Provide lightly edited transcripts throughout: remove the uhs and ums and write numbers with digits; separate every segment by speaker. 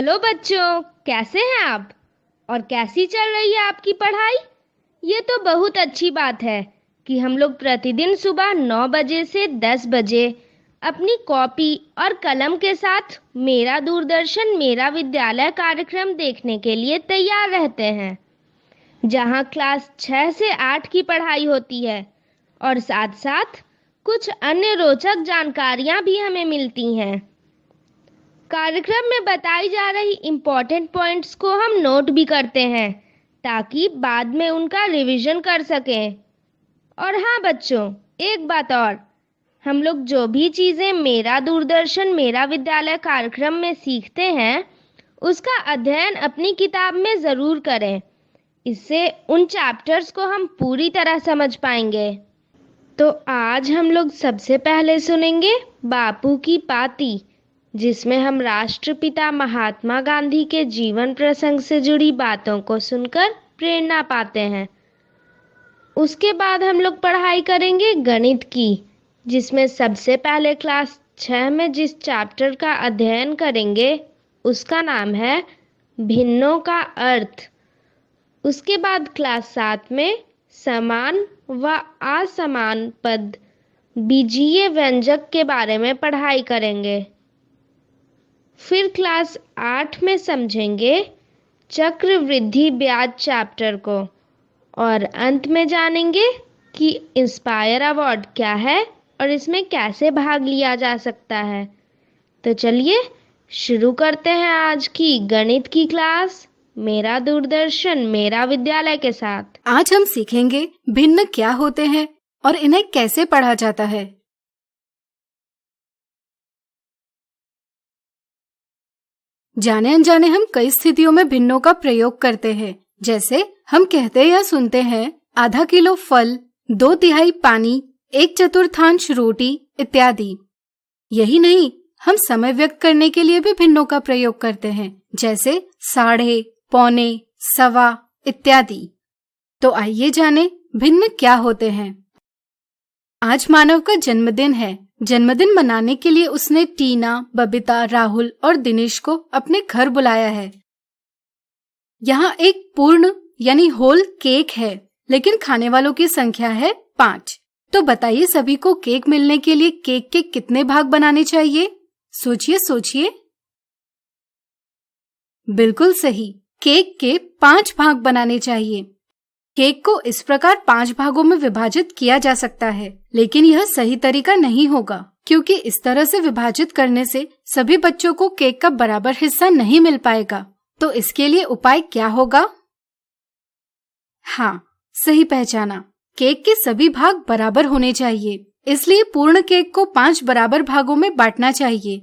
Speaker 1: Hello बच्चों, कैसे हैं आप? और कैसी चल रही है आपकी पढ़ाई? ये तो बहुत अच्छी बात है कि हम लोग प्रतिदिन सुबह 9 बजे से 10 बजे अपनी कॉपी और कलम के साथ मेरा दूरदर्शन मेरा विद्यालय कार्यक्रम देखने के लिए तैयार रहते हैं, जहां क्लास 6 से 8 की पढ़ाई होती है और साथ साथ कुछ अन्य रोचक जानकारियां भी हमें मिलती हैं। कार्यक्रम में बताई जा रही इम्पोर्टेंट पॉइंट्स को हम नोट भी करते हैं ताकि बाद में उनका रिवीजन कर सकें। और हाँ बच्चों, एक बात और, हम लोग जो भी चीज़ें मेरा दूरदर्शन मेरा विद्यालय कार्यक्रम में सीखते हैं उसका अध्ययन अपनी किताब में ज़रूर करें। इससे उन चैप्टर्स को हम पूरी तरह समझ पाएंगे। तो आज हम लोग सबसे पहले सुनेंगे बापू की पाती, जिसमें हम राष्ट्रपिता महात्मा गांधी के जीवन प्रसंग से जुड़ी बातों को सुनकर प्रेरणा पाते हैं। उसके बाद हम लोग पढ़ाई करेंगे गणित की, जिसमें सबसे पहले क्लास 6 में जिस चैप्टर का अध्ययन करेंगे उसका नाम है भिन्नों का अर्थ। उसके बाद क्लास 7 में समान व असमान पद बीजीय व्यंजक के बारे में पढ़ाई करेंगे। फिर क्लास 8 में समझेंगे चक्रवृद्धि ब्याज चैप्टर को और अंत में जानेंगे कि इंस्पायर अवार्ड क्या है और इसमें कैसे भाग लिया जा सकता है। तो चलिए शुरू करते हैं आज की गणित की क्लास मेरा दूरदर्शन मेरा विद्यालय के साथ।
Speaker 2: आज हम सीखेंगे भिन्न क्या होते हैं और इन्हें कैसे पढ़ा जाता है। जाने अनजाने हम कई स्थितियों में भिन्नों का प्रयोग करते हैं, जैसे हम कहते या सुनते हैं आधा किलो फल, 2/3 पानी, 1/4 रोटी इत्यादि। यही नहीं, हम समय व्यक्त करने के लिए भी भिन्नों का प्रयोग करते हैं, जैसे साढ़े, पौने, सवा इत्यादि। तो आइए जाने भिन्न क्या होते हैं। आज मानव का जन्मदिन है। जन्मदिन मनाने के लिए उसने टीना, बबीता, राहुल और दिनेश को अपने घर बुलाया है। यहाँ एक पूर्ण यानी होल केक है, लेकिन खाने वालों की संख्या है 5। तो बताइए सभी को केक मिलने के लिए केक के कितने भाग बनाने चाहिए? सोचिए सोचिए। बिल्कुल सही, केक के 5 भाग बनाने चाहिए। केक को इस प्रकार 5 भागों में विभाजित किया जा सकता है, लेकिन यह सही तरीका नहीं होगा, क्योंकि इस तरह से विभाजित करने से सभी बच्चों को केक का बराबर हिस्सा नहीं मिल पाएगा। तो इसके लिए उपाय क्या होगा? हाँ, सही पहचाना, केक के सभी भाग बराबर होने चाहिए। इसलिए पूर्ण केक को 5 बराबर भागों में बांटना चाहिए।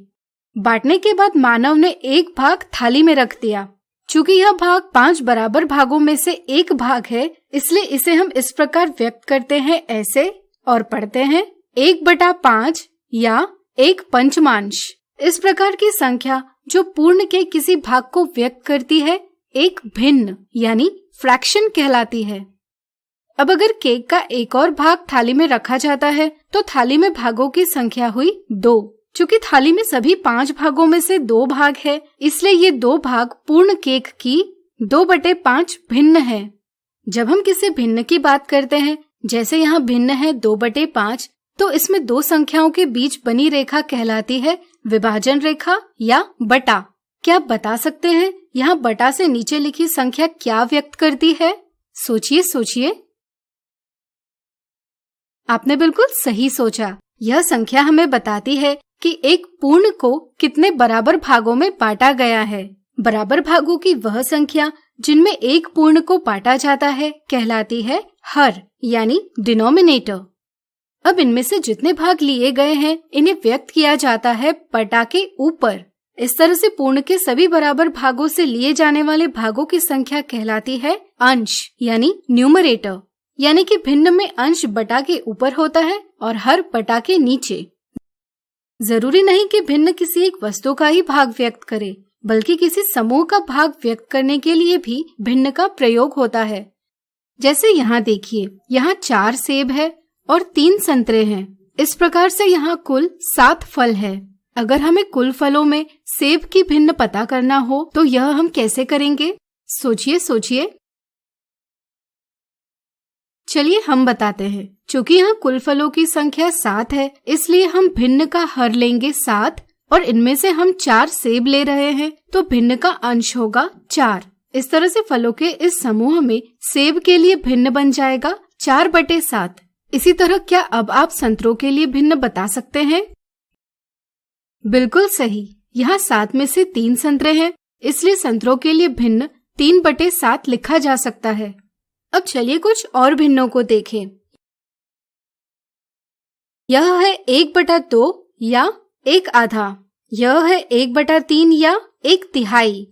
Speaker 2: बांटने के बाद मानव ने एक भाग थाली में रख दिया। चूंकि यह भाग 5 बराबर भागों में से एक भाग है, इसलिए इसे हम इस प्रकार व्यक्त करते हैं ऐसे और पढ़ते हैं 1/5 या 1 पंचमांश। इस प्रकार की संख्या जो पूर्ण के किसी भाग को व्यक्त करती है एक भिन्न यानी फ्रैक्शन कहलाती है। अब अगर केक का एक और भाग थाली में रखा जाता है तो थाली में भागों की संख्या हुई 2। चूंकि थाली में सभी 5 भागों में से 2 भाग है, इसलिए ये 2 भाग पूर्ण केक की 2/5 भिन्न है। जब हम किसी भिन्न की बात करते हैं, जैसे यहाँ भिन्न है 2/5, तो इसमें 2 संख्याओं के बीच बनी रेखा कहलाती है विभाजन रेखा या बटा। क्या आप बता सकते हैं यहाँ बटा से नीचे लिखी संख्या क्या व्यक्त करती है? सोचिए सोचिए। आपने बिल्कुल सही सोचा। यह संख्या हमें बताती है कि एक पूर्ण को कितने बराबर भागों में बांटा गया है। बराबर भागों की वह संख्या जिनमें एक पूर्ण को बांटा जाता है कहलाती है हर यानी डिनोमिनेटर। अब इनमें से जितने भाग लिए गए हैं इन्हें व्यक्त किया जाता है बटा के ऊपर। इस तरह से पूर्ण के सभी बराबर भागों से लिए जाने वाले भागों की संख्या कहलाती है अंश यानी न्यूमरेटर। यानी कि भिन्न में अंश बटा के ऊपर होता है और हर बटा के नीचे। जरूरी नहीं कि भिन्न किसी एक वस्तु का ही भाग व्यक्त करे, बल्कि किसी समूह का भाग व्यक्त करने के लिए भी भिन्न का प्रयोग होता है। जैसे यहाँ देखिए, यहाँ 4 सेब है और 3 संतरे हैं। इस प्रकार से यहाँ कुल 7 फल है। अगर हमें कुल फलों में सेब की भिन्न पता करना हो तो यह हम कैसे करेंगे? सोचिए। चलिए हम बताते हैं। चूंकि यहाँ कुल फलों की संख्या 7 है, इसलिए हम भिन्न का हर लेंगे 7 और इनमें से हम 4 सेब ले रहे हैं, तो भिन्न का अंश होगा 4। इस तरह से फलों के इस समूह में सेब के लिए भिन्न बन जाएगा 4/7। इसी तरह क्या अब आप संतरों के लिए भिन्न बता सकते हैं? बिल्कुल सही। यहाँ 7 में से 3 संतरे हैं, इसलिए संतरों के लिए भिन्न 3/7 लिखा जा सकता है। अब चलिए कुछ और भिन्नों को देखें। यह है 1/2 या 1/2। यह है 1/3 या 1/3।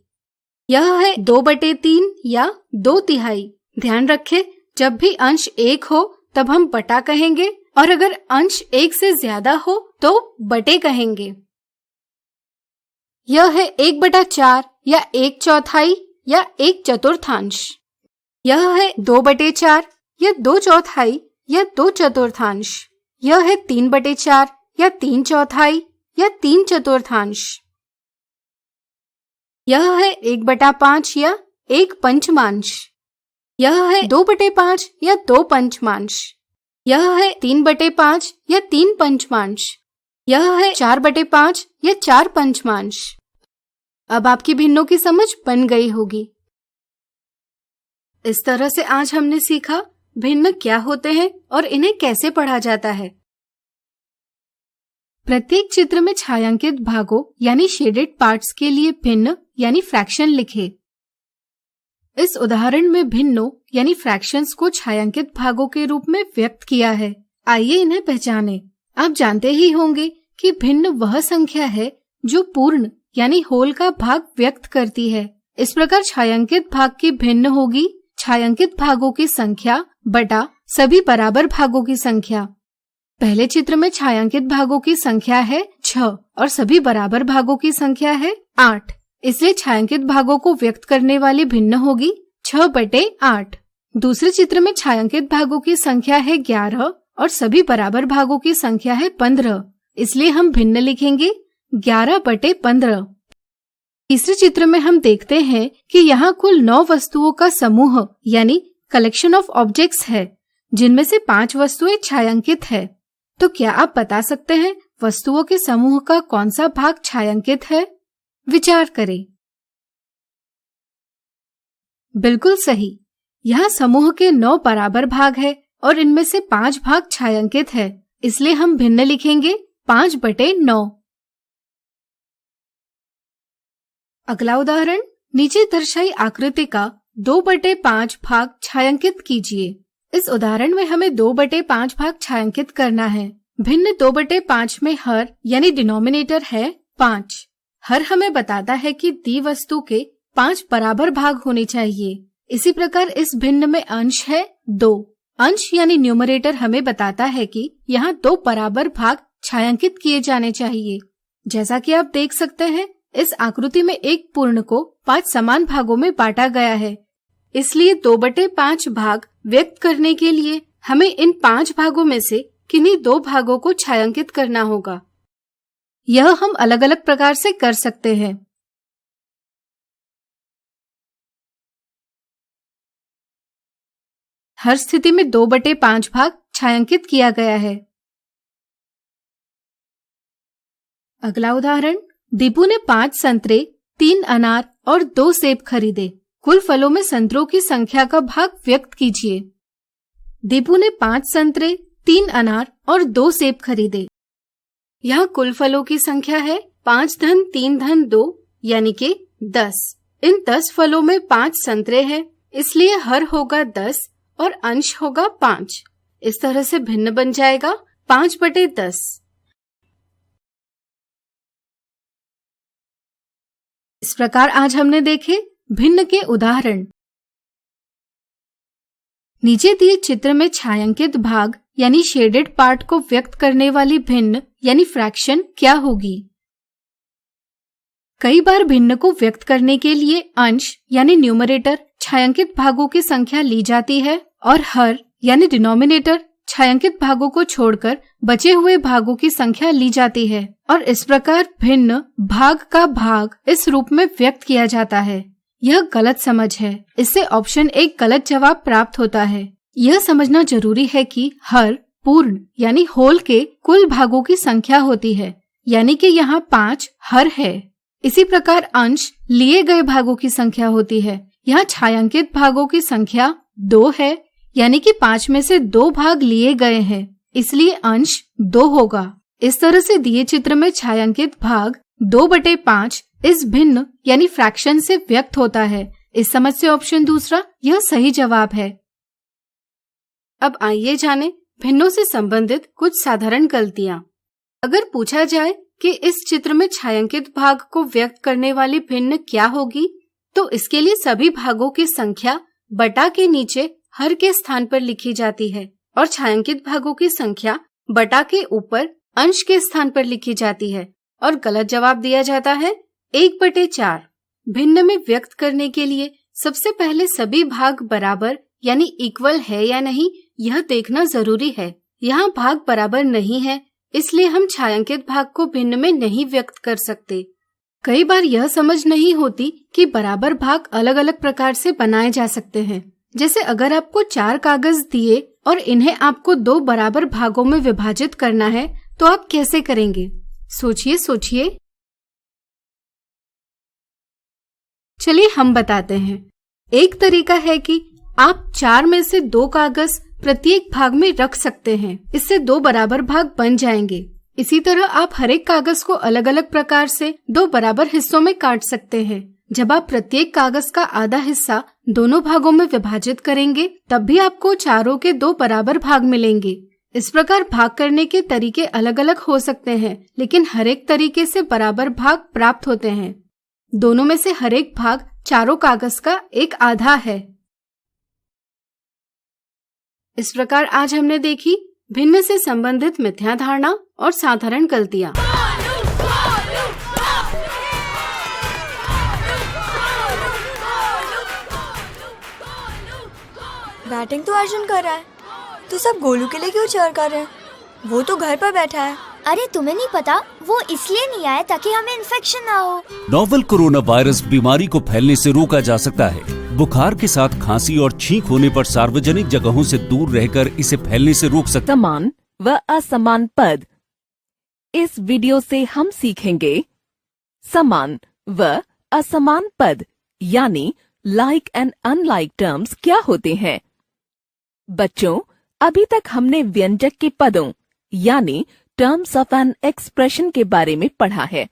Speaker 2: यह है 2/3 या 2/3। ध्यान रखें, जब भी अंश 1 हो तब हम बटा कहेंगे और अगर अंश 1 से ज्यादा हो तो बटे कहेंगे। यह है 1/4 या 1/4 या 1/4। यह है 2/4 या 2/4 या 2/4। यह है 3/4 या 3/4 या 3/4। यह है 1/5 या 1/5। यह है 2/5 या 2/5। यह है 3/5 या 3/5। यह है 4/5 या 4/5। अब आपकी भिन्नों की समझ बन गई होगी। इस तरह से आज हमने सीखा भिन्न क्या होते हैं और इन्हें कैसे पढ़ा जाता है। प्रत्येक चित्र में छायांकित भागों यानी शेडेड पार्ट्स के लिए भिन्न यानी फ्रैक्शन लिखे। इस उदाहरण में भिन्नों यानी फ्रैक्शंस को छायांकित भागों के रूप में व्यक्त किया है। आइए इन्हें पहचानें। आप जानते ही होंगे कि भिन्न वह संख्या है जो पूर्ण यानी होल का भाग व्यक्त करती है। इस प्रकार छायांकित भाग की भिन्न होगी छायांकित भागों की संख्या बटा सभी बराबर भागों की संख्या। पहले चित्र में छायांकित भागों की संख्या है 6 और सभी बराबर भागों की संख्या है 8, इसलिए छायांकित भागों को व्यक्त करने वाली भिन्न होगी 6/8। दूसरे चित्र में छायांकित भागों की संख्या है 11 और सभी बराबर भागों की संख्या है 15, इसलिए हम भिन्न लिखेंगे 11/15। तीसरे चित्र में हम देखते हैं कि यहाँ कुल 9 वस्तुओं का समूह यानी कलेक्शन ऑफ ऑब्जेक्ट्स है, जिनमें से 5 वस्तुएं छायांकित है। तो क्या आप बता सकते हैं वस्तुओं के समूह का कौन सा भाग छायांकित है? विचार करें। बिल्कुल सही। यहाँ समूह के 9 बराबर भाग है और इनमें से 5 भाग छायांकित है, इसलिए हम भिन्न लिखेंगे 5/9। अगला उदाहरण, नीचे दर्शाई आकृति का 2/5 भाग छायांकित कीजिए। इस उदाहरण में हमें 2/5 भाग छायांकित करना है। भिन्न 2/5 में हर यानी डिनोमिनेटर है 5। हर हमें बताता है कि दी वस्तु के 5 बराबर भाग होने चाहिए। इसी प्रकार इस भिन्न में अंश है 2। अंश यानी न्यूमरेटर हमें बताता है कि यहाँ 2 बराबर भाग छायांकित किए जाने चाहिए। जैसा कि आप देख सकते हैं, इस आकृति में एक पूर्ण को 5 समान भागों में बांटा गया है, इसलिए 2/5 भाग व्यक्त करने के लिए हमें इन 5 भागों में से किन्हीं 2 भागों को छायांकित करना होगा। यह हम अलग अलग प्रकार से कर सकते हैं। हर स्थिति में 2/5 भाग छायांकित किया गया है। अगला उदाहरण, दीपू ने 5 संतरे, 3 अनार और 2 सेब खरीदे। कुल फलों में संतरों की संख्या का भाग व्यक्त कीजिए। दीपू ने 5 संतरे, 3 अनार और 2 सेब खरीदे। यहाँ कुल फलों की संख्या है 5 धन 3 धन 2 यानी कि 10। इन 10 फलों में 5 संतरे हैं, इसलिए हर होगा 10 और अंश होगा 5। इस तरह से भिन्न बन जाएगा 5/10। इस प्रकार आज हमने देखे भिन्न के उदाहरण। नीचे दिए चित्र में छायांकित भाग यानी शेडेड पार्ट को व्यक्त करने वाली भिन्न यानी फ्रैक्शन क्या होगी? कई बार भिन्न को व्यक्त करने के लिए अंश यानी न्यूमरेटर छायांकित भागों की संख्या ली जाती है और हर यानी डिनोमिनेटर छायांकित भागों को छोड़कर बचे हुए भागों की संख्या ली जाती है और इस प्रकार भिन्न भाग का भाग इस रूप में व्यक्त किया जाता है। यह गलत समझ है। इससे ऑप्शन 1 गलत जवाब प्राप्त होता है। यह समझना जरूरी है कि हर पूर्ण यानी होल के कुल भागों की संख्या होती है, यानी कि यहाँ 5 हर है। इसी प्रकार अंश लिए गए भागों की संख्या होती है। यहाँ छायांकित भागों की संख्या 2 है, यानी कि 5 में से 2 भाग लिए गए हैं, इसलिए अंश 2 होगा। इस तरह से दिए चित्र में छायांकित भाग 2/5 इस भिन्न यानी फ्रैक्शन से व्यक्त होता है। इस समझ से ऑप्शन दूसरा यह सही जवाब है। अब आइए जाने भिन्नों से संबंधित कुछ साधारण गलतियां। अगर पूछा जाए कि इस चित्र में छायांकित भाग को व्यक्त करने वाली भिन्न क्या होगी, तो इसके लिए सभी भागों की संख्या बटा के नीचे हर के स्थान पर लिखी जाती है और छायांकित भागों की संख्या बटा के ऊपर अंश के स्थान पर लिखी जाती है और गलत जवाब दिया जाता है 1/4। भिन्न में व्यक्त करने के लिए सबसे पहले सभी भाग बराबर यानी इक्वल है या नहीं यह देखना जरूरी है। यहाँ भाग बराबर नहीं है, इसलिए हम छायांकित भाग को भिन्न में नहीं व्यक्त कर सकते। कई बार यह समझ नहीं होती कि बराबर भाग अलग अलग प्रकार से बनाए जा सकते हैं। जैसे अगर आपको 4 कागज दिए और इन्हें आपको 2 बराबर भागों में विभाजित करना है तो आप कैसे करेंगे? सोचिए। चलिए हम बताते हैं। एक तरीका है कि आप 4 में से 2 कागज प्रत्येक भाग में रख सकते हैं। इससे 2 बराबर भाग बन जाएंगे। इसी तरह आप हर एक कागज को अलग अलग प्रकार से 2 बराबर हिस्सों में काट सकते हैं। जब आप प्रत्येक कागज का आधा हिस्सा दोनों भागों में विभाजित करेंगे तब भी आपको चारों के 2 बराबर भाग मिलेंगे। इस प्रकार भाग करने के तरीके अलग अलग हो सकते हैं, लेकिन हर एक तरीके से बराबर भाग प्राप्त होते हैं। दोनों में से हर एक भाग चारों कागज का एक आधा है। इस प्रकार आज हमने देखी भिन्न से संबंधित मिथ्या धारणा और साधारण गलतियाँ।
Speaker 3: बैटिंग तो अर्जुन कर रहा है, तो सब गोलू के लिए क्यों चीयर कर रहे हैं? वो तो घर पर बैठा है।
Speaker 4: अरे तुम्हें नहीं पता, वो इसलिए नहीं आया ताकि हमें इन्फेक्शन ना हो।
Speaker 5: नोवेल कोरोना वायरस बीमारी को फैलने से रोका जा सकता है। बुखार के साथ खांसी और छींक होने पर सार्वजनिक जगहों से दूर रहकर इसे फैलने से रोक सकते हैं।
Speaker 6: समान व असमान पद। इस वीडियो से हम सीखेंगे समान व असमान पद यानी लाइक एंड अनलाइक टर्म्स क्या होते हैं। बच्चों, अभी तक हमने व्यंजक के पदों यानी टर्म्स ऑफ एन एक्सप्रेशन के बारे में पढ़ा है।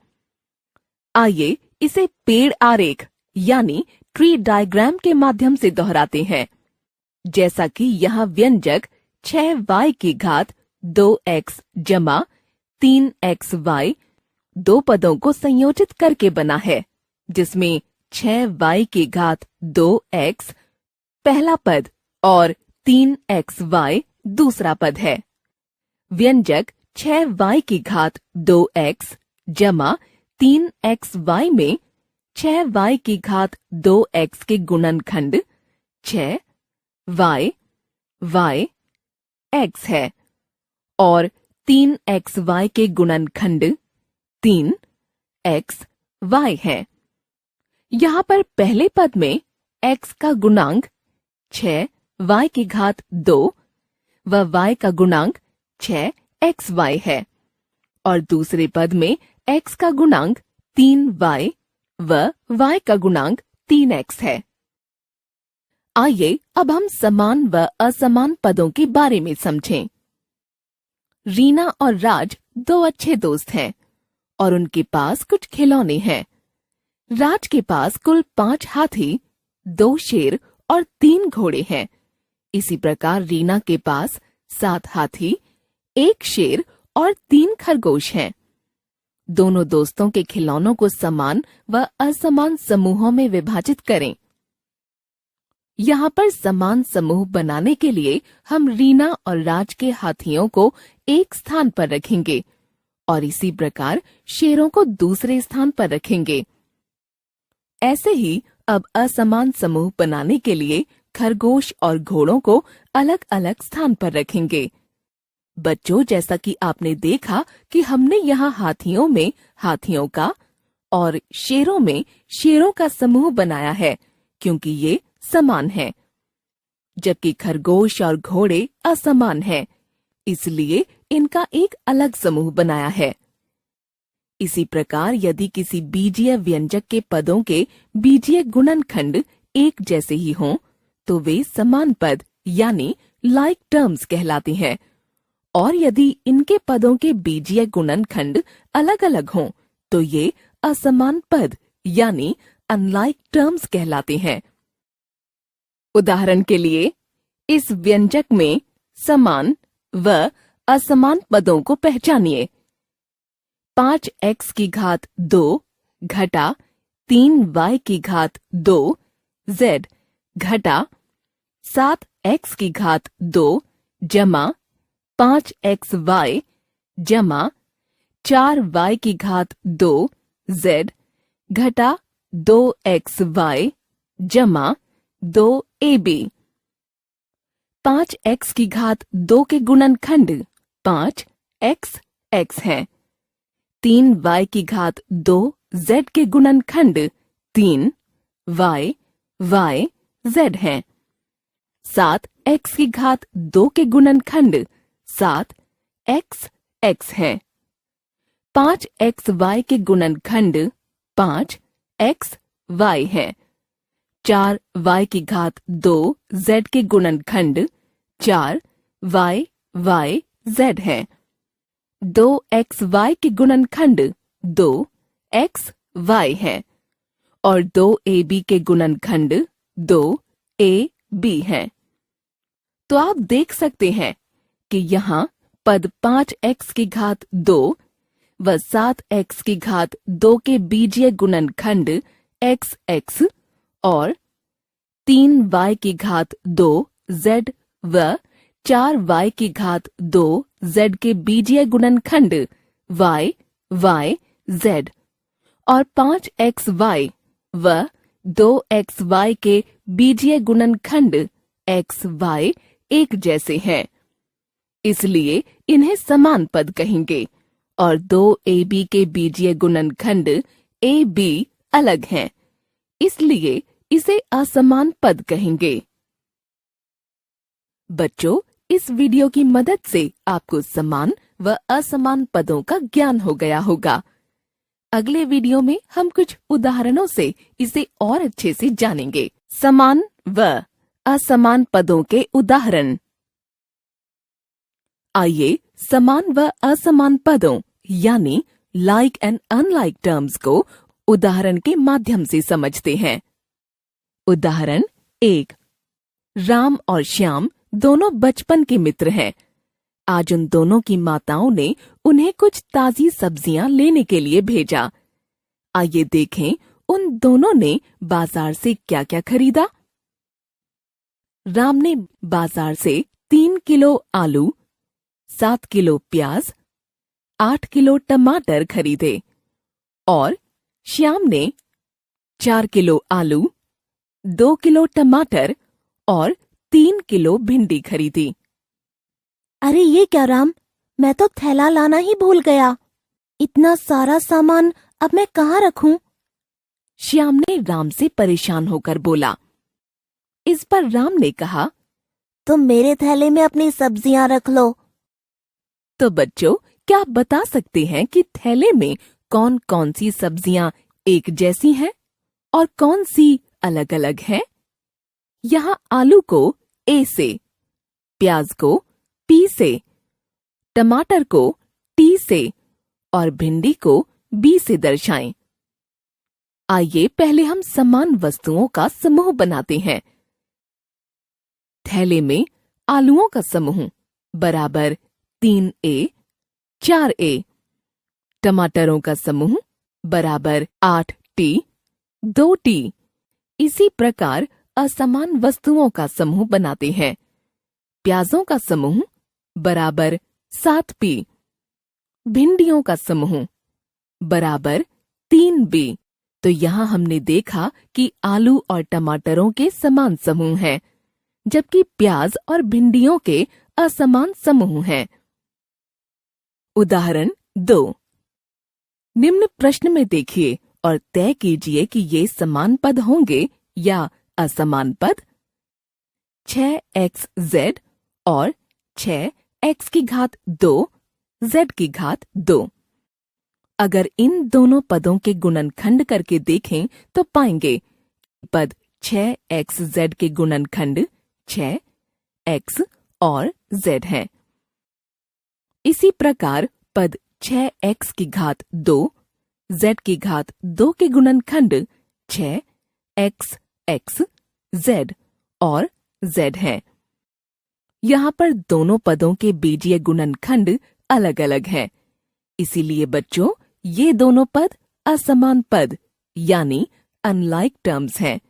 Speaker 6: आइए इसे पेड़ आरेख यानी ट्री डायग्राम के माध्यम से दोहराते हैं। जैसा कि यहाँ व्यंजक 6y की घात 2x जमा 3xy 2 पदों को संयोजित करके बना है, जिसमें 6y की घात 2x पहला पद और 3xy दूसरा पद है। व्यंजक 6y की घात 2x जमा 3xy में 6y की घात 2x के गुणनखंड 6y y x है और 3xy के गुणनखंड 3xy है। यहाँ पर पहले पद में x का गुणांक 6y की घात 2 व y का गुणांक 6xy है और दूसरे पद में x का गुणांक 3y व y का गुणांक 3x है। आइए अब हम समान व असमान पदों के बारे में समझें। रीना और राज 2 अच्छे दोस्त हैं और उनके पास कुछ खिलौने हैं। राज के पास कुल 5 हाथी, 2 शेर और 3 घोड़े हैं। इसी प्रकार रीना के पास 7 हाथी, 1 शेर और 3 खरगोश हैं। दोनों दोस्तों के खिलौनों को समान व असमान समूहों में विभाजित करें। यहाँ पर समान समूह बनाने के लिए हम रीना और राज के हाथियों को एक स्थान पर रखेंगे और इसी प्रकार शेरों को दूसरे स्थान पर रखेंगे। ऐसे ही अब असमान समूह बनाने के लिए खरगोश और घोड़ों को अलग अलग स्थान पर रखेंगे बच्चों, जैसा कि आपने देखा कि हमने यहाँ हाथियों में हाथियों का और शेरों में शेरों का समूह बनाया है, क्योंकि ये समान हैं, जबकि खरगोश और घोड़े असमान हैं, इसलिए इनका एक अलग समूह बनाया है। इसी प्रकार यदि किसी बीजीय व्यंजक के पदों के बीजीय गुणनखंड एक जैसे ही हों, तो वे समान पद यानी लाइक टर्म्स कहलाते हैं, और यदि इनके पदों के बीजीय गुणनखंड अलग अलग हों, तो ये असमान पद यानी अनलाइक टर्म्स कहलाते हैं। उदाहरण के लिए, इस व्यंजक में समान व असमान पदों को पहचानिए। 5x की घात 2 घटा 3y की घात 2 z घटा 7x की घात 2 जमा 5xy जमा 4y की घात 2 z घटा 2xy जमा 2ab। 5x की घात 2 के गुणनखंड 5x है। 3y की घात 2 z के गुणनखंड 3y y z है। 7x की घात 2 के गुणनखंड 7x x है। 5xy के गुणनखंड 5x y है। 4y की घात 2 z के गुणनखंड 4y y z है। 2xy के गुणनखंड 2xy है और 2ab के गुणनखंड 2ab है। तो आप देख सकते हैं कि यहाँ पद 5x की घात 2 व 7x की घात 2 के बीजीय गुणनखंड xx और 3y की घात 2 z व 4y की घात 2 z के बीजीय गुणनखंड y y z और 5xy व 2xy के बीजीय गुणनखंड x y एक जैसे हैं, इसलिए इन्हें समान पद कहेंगे, और 2ab के बीजीय गुणनखंड ab अलग हैं, इसलिए इसे असमान पद कहेंगे। बच्चों, इस वीडियो की मदद से आपको समान व असमान पदों का ज्ञान हो गया होगा। अगले वीडियो में हम कुछ उदाहरणों से इसे और अच्छे से जानेंगे। समान व असमान पदों के उदाहरण। आइए समान व असमान पदों यानी लाइक एंड अनलाइक टर्म्स को उदाहरण के माध्यम से समझते हैं। उदाहरण 1। राम और श्याम दोनों बचपन के मित्र हैं। आज उन दोनों की माताओं ने उन्हें कुछ ताजी सब्जियां लेने के लिए भेजा। आइए देखें उन दोनों ने बाजार से क्या क्या खरीदा। राम ने बाजार से 3 किलो आलू, 7 किलो प्याज, 8 किलो टमाटर खरीदे और श्याम ने 4 किलो आलू, 2 किलो टमाटर और 3 किलो भिंडी खरीदी।
Speaker 4: अरे ये क्या राम, मैं तो थैला लाना ही भूल गया। इतना सारा सामान अब मैं कहाँ रखूं?
Speaker 6: श्याम ने राम से परेशान होकर बोला। इस पर राम ने कहा,
Speaker 4: तुम मेरे थैले में अपनी सब्जियां रख लो।
Speaker 6: तो बच्चों, क्या आप बता सकते हैं कि थैले में कौन कौन सी सब्जियां एक जैसी हैं और कौन सी अलग अलग हैं? यहाँ आलू को ए से, प्याज को पी से, टमाटर को टी से और भिंडी को बी से दर्शाएं। आइए पहले हम समान वस्तुओं का समूह बनाते हैं। थैले में आलूओं का समूह बराबर 3a 4a, टमाटरों का समूह बराबर 8t 2t। इसी प्रकार असमान वस्तुओं का समूह बनाते हैं। प्याजों का समूह बराबर 7p, भिंडियों का समूह बराबर 3b। तो यहाँ हमने देखा कि आलू और टमाटरों के समान समूह हैं, जबकि प्याज और भिंडियों के असमान समूह हैं। उदाहरण 2। निम्न प्रश्न में देखिए और तय कीजिए कि ये समान पद होंगे या असमान पद। 6xz और 6x की घात 2 z की घात 2। अगर इन दोनों पदों के गुणनखंड करके देखें तो पाएंगे पद 6xz के गुणनखंड 6x और z है। इसी प्रकार पद 6x की घात 2 z की घात 2 के गुणनखंड 6x z और z है। यहाँ पर दोनों पदों के बीजीय गुणनखंड अलग अलग हैं। इसीलिए बच्चों ये दोनों पद असमान पद यानी अनलाइक टर्म्स हैं।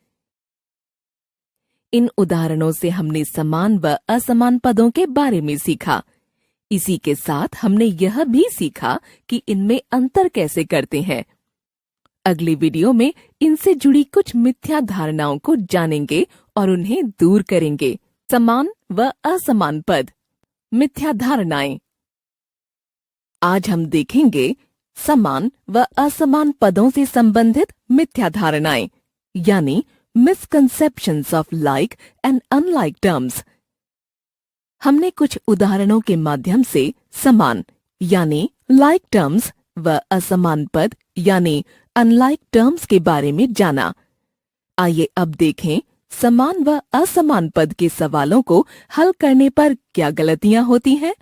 Speaker 6: इन उदाहरणों से हमने समान व असमान पदों के बारे में सीखा। इसी के साथ हमने यह भी सीखा कि इनमें अंतर कैसे करते हैं। अगली वीडियो में इनसे जुड़ी कुछ मिथ्या धारणाओं को जानेंगे और उन्हें दूर करेंगे। समान व असमान पद, मिथ्या धारणाएं। आज हम देखेंगे समान व असमान पदों से संबंधित मिथ्या धारणाएं यानी misconceptions of like and unlike terms. हमने कुछ उदाहरणों के माध्यम से समान यानी लाइक टर्म्स व असमान पद यानी अनलाइक टर्म्स के बारे में जाना। आइए अब देखें समान व असमान पद के सवालों को हल करने पर क्या गलतियां होती हैं।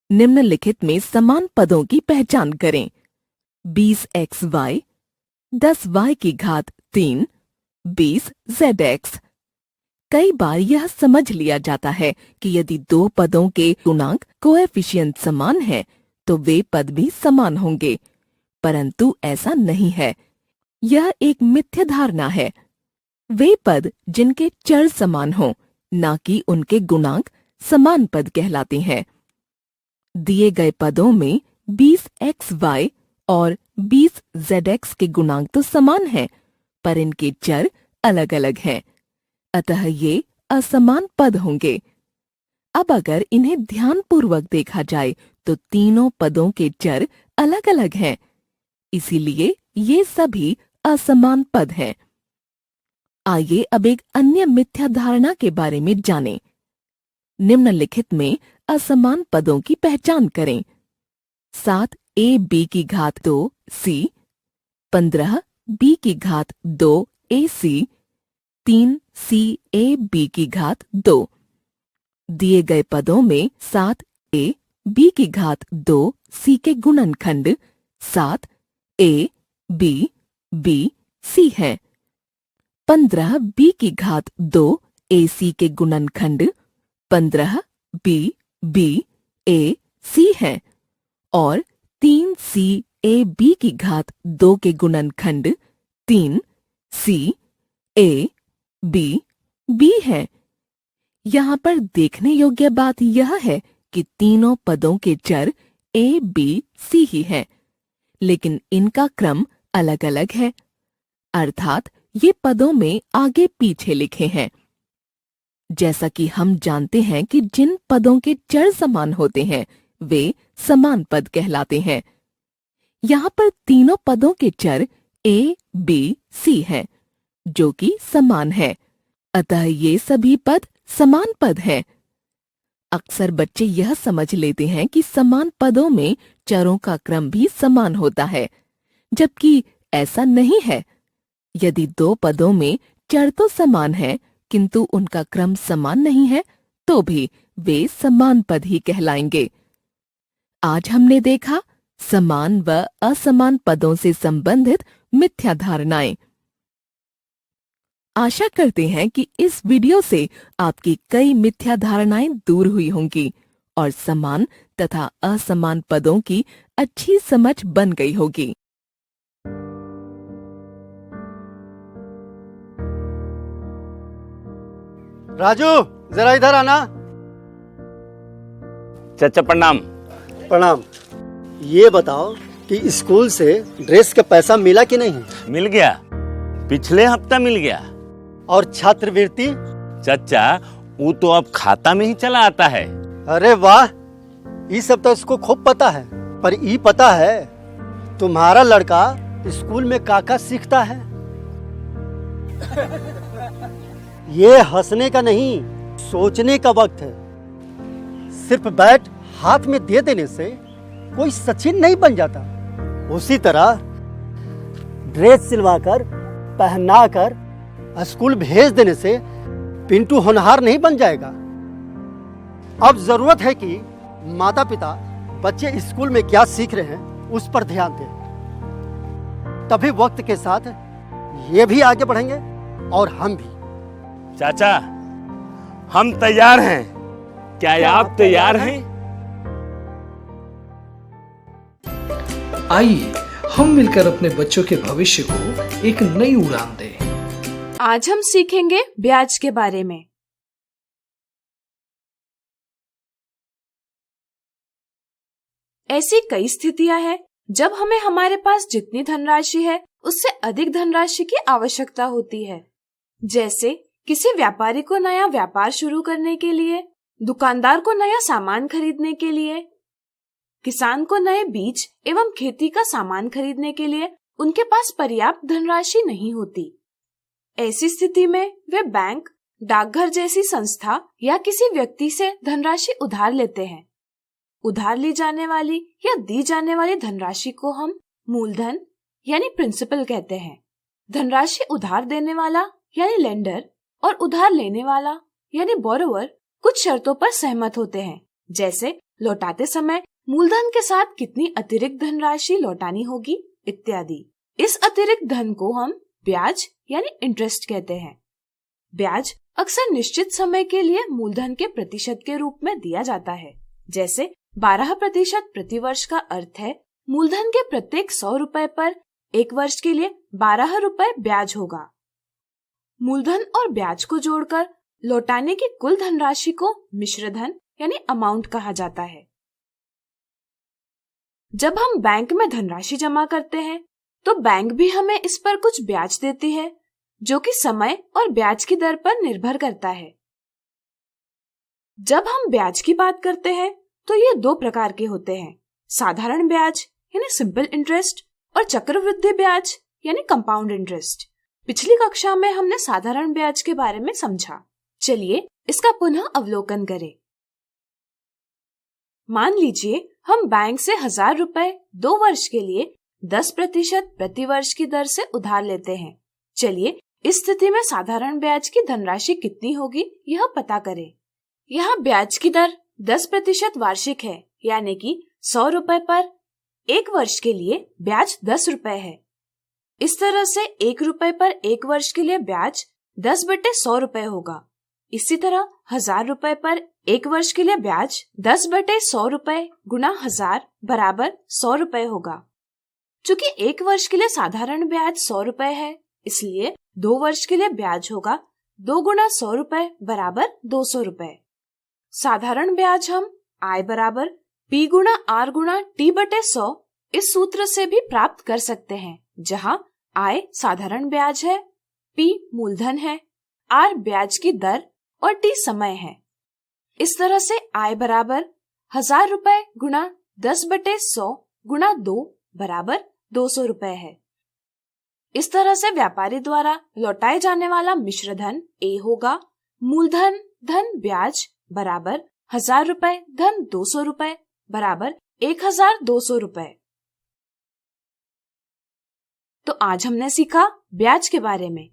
Speaker 6: निम्नलिखित में समान पदों की पहचान करें। 20xy 10y की घात 3 20zx। कई बार यह समझ लिया जाता है कि यदि दो पदों के गुणांक कोएफिशिएंट समान हैं तो वे पद भी समान होंगे, परंतु ऐसा नहीं है। यह एक मिथ्या धारणा है। वे पद जिनके चर समान हों, ना कि उनके गुणांक समान पद कहलाते हैं। दिए गए पदों में 20xy और 20zx के गुणांक तो समान हैं, पर इनके चर अलग अलग हैं, अतः ये असमान पद होंगे। अब अगर इन्हें ध्यानपूर्वक देखा जाए तो तीनों पदों के चर अलग अलग हैं, इसीलिए ये सभी असमान पद हैं। आइए अब एक अन्य मिथ्या धारणा के बारे में जानें। निम्नलिखित में असमान पदों की पहचान करें। 7ab की घात 2 c, 15b की घात 2 ac, 3cab की घात 2। दिए गए पदों में 7ab की घात 2 c के गुणनखंड 7ab b c है। 15b की घात 2 ac के गुणनखंड 15b b a c है और 3cab की घात 2 के गुणनखंड 3c a b b है। यहाँ पर देखने योग्य बात यह है कि तीनों पदों के चर a b c ही हैं, लेकिन इनका क्रम अलग अलग है, अर्थात ये पदों में आगे पीछे लिखे हैं। जैसा कि हम जानते हैं कि जिन पदों के चर समान होते हैं वे समान पद कहलाते हैं। यहाँ पर तीनों पदों के चर a, b, c हैं, जो कि समान है, अतः ये सभी पद समान पद हैं। अक्सर बच्चे यह समझ लेते हैं कि समान पदों में चरों का क्रम भी समान होता है, जबकि ऐसा नहीं है। यदि दो पदों में चर तो समान है किंतु उनका क्रम समान नहीं है तो भी वे समान पद ही कहलाएंगे। आज हमने देखा समान व असमान पदों से संबंधित मिथ्या धारणाएं। आशा करते हैं कि इस वीडियो से आपकी कई मिथ्या धारणाएं दूर हुई होंगी और समान तथा असमान पदों की अच्छी समझ बन गई होगी।
Speaker 7: राजू जरा इधर आना।
Speaker 8: चाचा प्रणाम।
Speaker 7: प्रणाम। ये बताओ कि स्कूल से ड्रेस का पैसा मिला कि नहीं?
Speaker 8: मिल गया, पिछले हफ्ता मिल गया।
Speaker 7: और छात्रवृत्ति?
Speaker 8: चाचा वो तो अब खाता में ही चला आता है।
Speaker 7: अरे वाह, ये सब तो इसको खूब पता है, पर ये पता है तुम्हारा लड़का स्कूल में काका सीखता है। ये हंसने का नहीं, सोचने का वक्त है। सिर्फ बैट हाथ में दे देने से कोई सचिन नहीं बन जाता। उसी तरह ड्रेस सिलवाकर पहनाकर स्कूल भेज देने से पिंटू होनहार नहीं बन जाएगा। अब जरूरत है कि माता पिता बच्चे स्कूल में क्या सीख रहे हैं उस पर ध्यान दें। तभी वक्त के साथ ये भी आगे बढ़ेंगे और हम भी।
Speaker 8: चाचा, हम तैयार हैं। क्या आप तैयार हैं?
Speaker 9: आइए हम मिलकर अपने बच्चों के भविष्य को एक नई उड़ान दें।
Speaker 10: आज हम सीखेंगे ब्याज के बारे में। ऐसी कई स्थितियां हैं जब हमें हमारे पास जितनी धनराशि है उससे अधिक धनराशि की आवश्यकता होती है। जैसे किसी व्यापारी को नया व्यापार शुरू करने के लिए, दुकानदार को नया सामान खरीदने के लिए, किसान को नए बीज एवं खेती का सामान खरीदने के लिए उनके पास पर्याप्त धनराशि नहीं होती। ऐसी स्थिति में वे बैंक, डाकघर जैसी संस्था या किसी व्यक्ति से धनराशि उधार लेते हैं। उधार ली जाने वाली या दी जाने वाली धनराशि को हम मूलधन यानी प्रिंसिपल कहते हैं। धनराशि उधार देने वाला यानी लेंडर और उधार लेने वाला यानी बोरोवर कुछ शर्तों पर सहमत होते हैं, जैसे लौटाते समय मूलधन के साथ कितनी अतिरिक्त धनराशि लौटानी होगी इत्यादि। इस अतिरिक्त धन को हम ब्याज यानी इंटरेस्ट कहते हैं। ब्याज अक्सर निश्चित समय के लिए मूलधन के प्रतिशत के रूप में दिया जाता है। जैसे 12% प्रतिवर्ष का अर्थ है मूलधन के प्रत्येक 100 रुपए पर 1 वर्ष के लिए 12 रुपए ब्याज होगा। मूलधन और ब्याज को जोड़कर लौटाने की कुल धनराशि को मिश्र धन यानी अमाउंट कहा जाता है। जब हम बैंक में धनराशि जमा करते हैं तो बैंक भी हमें इस पर कुछ ब्याज देती है, जो कि समय और ब्याज की दर पर निर्भर करता है। जब हम ब्याज की बात करते हैं तो ये 2 प्रकार के होते हैं, साधारण ब्याज यानी सिंपल इंटरेस्ट और चक्रवृद्धि ब्याज यानी कंपाउंड इंटरेस्ट। पिछली कक्षा में हमने साधारण ब्याज के बारे में समझा। चलिए इसका पुनः अवलोकन करें। मान लीजिए हम बैंक से 1000 रुपए 2 वर्ष के लिए 10% प्रति वर्ष की दर से उधार लेते हैं। चलिए इस स्थिति में साधारण ब्याज की धनराशि कितनी होगी यह पता करें। यहाँ ब्याज की दर 10% वार्षिक है, यानी कि 100 रुपए पर 1 वर्ष के लिए ब्याज 10 रुपए है। इस तरह से 1 रुपए पर 1 वर्ष के लिए ब्याज 10/100 रुपए होगा। इसी तरह 1000 रुपए पर 1 वर्ष के लिए ब्याज 10/100 रुपए गुना 1000 बराबर 100 रुपए होगा। चूँकि 1 वर्ष के लिए साधारण ब्याज 100 रुपए है, इसलिए 2 वर्ष के लिए ब्याज होगा 2 गुना 100 रुपए बराबर 200 रुपए। साधारण ब्याज हम I बराबर P गुना R गुना T/100 इस सूत्र से भी प्राप्त कर सकते हैं, जहाँ I साधारण ब्याज है, P मूलधन है, R ब्याज की दर और T समय है। इस तरह से I बराबर 1000 रुपए गुना 10/100 गुना 2 बराबर 200 रुपए है। इस तरह से व्यापारी द्वारा लौटाए जाने वाला मिश्र धन A होगा मूलधन धन ब्याज बराबर 1000 रुपए धन 200 रुपए बराबर 1200 रुपए। तो आज हमने सीखा ब्याज के बारे में।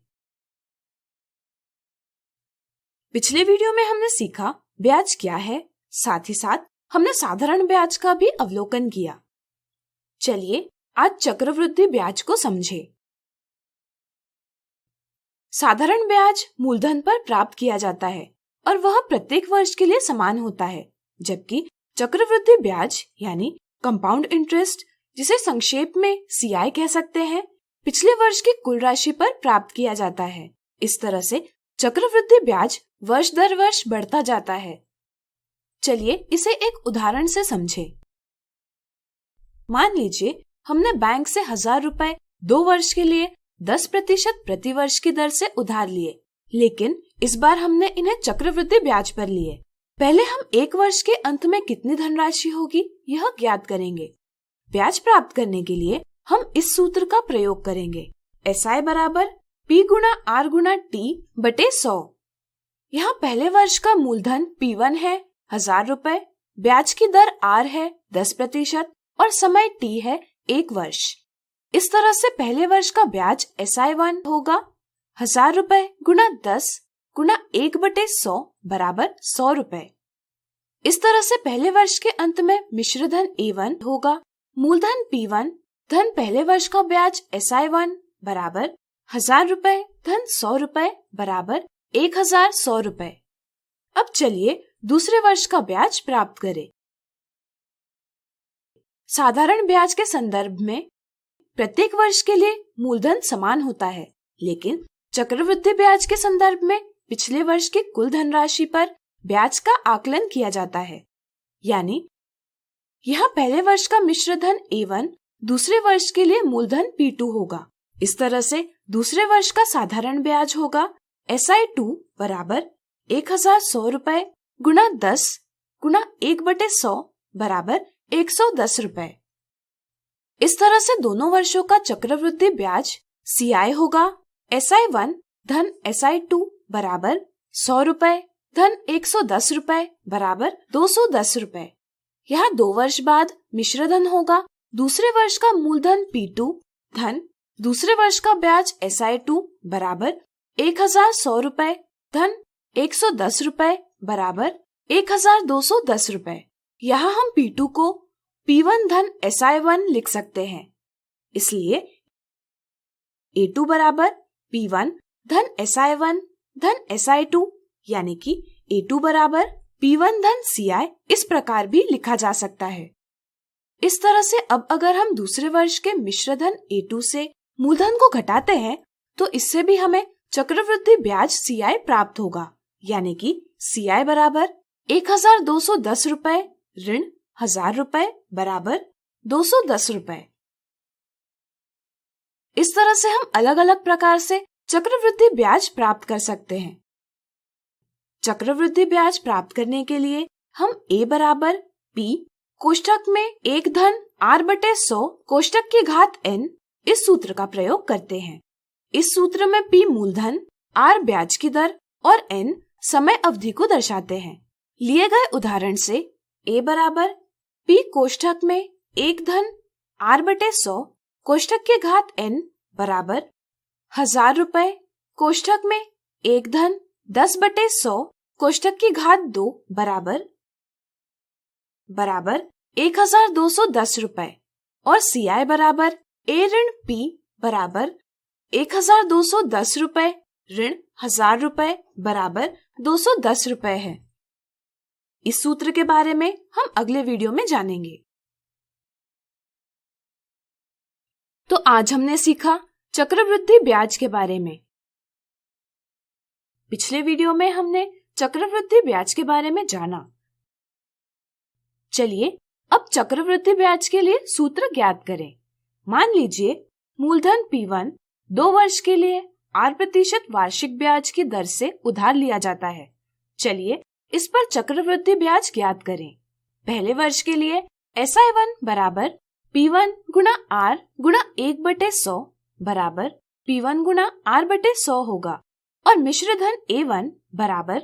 Speaker 10: पिछले वीडियो में हमने सीखा ब्याज क्या है, साथ ही साथ हमने साधारण ब्याज का भी अवलोकन किया। चलिए आज चक्रवृद्धि ब्याज को समझें। साधारण ब्याज मूलधन पर प्राप्त किया जाता है और वह प्रत्येक वर्ष के लिए समान होता है, जबकि चक्रवृद्धि ब्याज यानी कंपाउंड इंटरेस्ट, जिसे संक्षेप में CI कह सकते हैं, पिछले वर्ष की कुल राशि पर प्राप्त किया जाता है। इस तरह से चक्रवृद्धि ब्याज वर्ष दर वर्ष बढ़ता जाता है। चलिए इसे एक उदाहरण से समझें। मान लीजिए हमने बैंक से 1000 रुपए 2 वर्ष के लिए 10% प्रति वर्ष की दर से उधार लिए, लेकिन इस बार हमने इन्हें चक्रवृद्धि ब्याज पर लिए। पहले हम एक वर्ष के अंत में कितनी धनराशि होगी यह ज्ञात करेंगे। ब्याज प्राप्त करने के लिए हम इस सूत्र का प्रयोग करेंगे। SI बराबर P गुणा R गुणा T बटे 100। यहाँ पहले वर्ष का मूलधन P1 है 1000 रुपए, ब्याज की दर R है 10% और समय T है 1 वर्ष। इस तरह से पहले वर्ष का ब्याज SI1 होगा 1000 रुपए गुणा 10 गुणा 1/100 बराबर 100 रुपए। इस तरह से पहले वर्ष के अंत में मिश्र धन A1 होगा मूलधन P1 धन पहले वर्ष का ब्याज SI1 बराबर 1000 रुपए धन 100 रुपए बराबर 1100 रुपए। अब चलिए दूसरे वर्ष का ब्याज प्राप्त करें। साधारण ब्याज के संदर्भ में प्रत्येक वर्ष के लिए मूलधन समान होता है, लेकिन चक्रवृद्धि ब्याज के संदर्भ में पिछले वर्ष की कुल धनराशि पर ब्याज का आकलन किया जाता है। यानी यहाँ पहले वर्ष का मिश्र धन A1 दूसरे वर्ष के लिए मूलधन P2 होगा। इस तरह से दूसरे वर्ष का साधारण ब्याज होगा SI2 बराबर 1100 रुपए गुणा 10 गुणा 1/100 बराबर 110 रुपए। इस तरह से दोनों वर्षों का चक्रवृद्धि ब्याज CI होगा SI1 धन SI2 बराबर 100 रुपए धन 110 रुपए बराबर 210 रुपए। यहाँ 2 वर्ष बाद मिश्र धन होगा दूसरे वर्ष का मूलधन P2 धन दूसरे वर्ष का ब्याज SI2 बराबर 1100 रुपए धन 110 रुपए बराबर 1210 रुपए। यहाँ हम P2 को P1 धन SI1 लिख सकते हैं, इसलिए A2 बराबर P1 धन SI1 धन SI2 यानी कि A2 बराबर P1 धन CI इस प्रकार भी लिखा जा सकता है। इस तरह से अब अगर हम दूसरे वर्ष के मिश्र धन A2 से मूलधन को घटाते हैं तो इससे भी हमें चक्रवृद्धि ब्याज CI प्राप्त होगा, यानी कि CI बराबर 1210 रुपए ऋण 1000 रुपए बराबर 210 रुपए। इस तरह से हम अलग अलग प्रकार से चक्रवृद्धि ब्याज प्राप्त कर सकते हैं। चक्रवृद्धि ब्याज प्राप्त करने के लिए हम A बराबर P कोष्ठक में 1 धन R/100 कोष्ठक की घात n इस सूत्र का प्रयोग करते हैं। इस सूत्र में P मूलधन, R ब्याज की दर और n समय अवधि को दर्शाते हैं। लिए गए उदाहरण से A बराबर P कोष्ठक में 1 धन R/100 कोष्ठक की घात n बराबर 1000 रुपए कोष्ठक में 1 धन 10/100 कोष्ठक की घात 2 बराबर 1210 रुपए और CI बराबर A ऋण P बराबर 1210 रुपए ऋण 1000 रुपए बराबर 210 रुपए है। इस सूत्र के बारे में हम अगले वीडियो में जानेंगे। तो आज हमने सीखा चक्रवृद्धि ब्याज के बारे में। पिछले वीडियो में हमने चक्रवृद्धि ब्याज के बारे में जाना। चलिए अब चक्रवृद्धि ब्याज के लिए सूत्र ज्ञात करें। मान लीजिए मूलधन P1 2 वर्ष के लिए 8% वार्षिक ब्याज की दर से उधार लिया जाता है। चलिए इस पर चक्रवृद्धि ब्याज ज्ञात करें। पहले वर्ष के लिए SI1 बराबर P1 गुणा R गुणा 1/100 बराबर P1 गुणा R/100 होगा और मिश्र धन A1 बराबर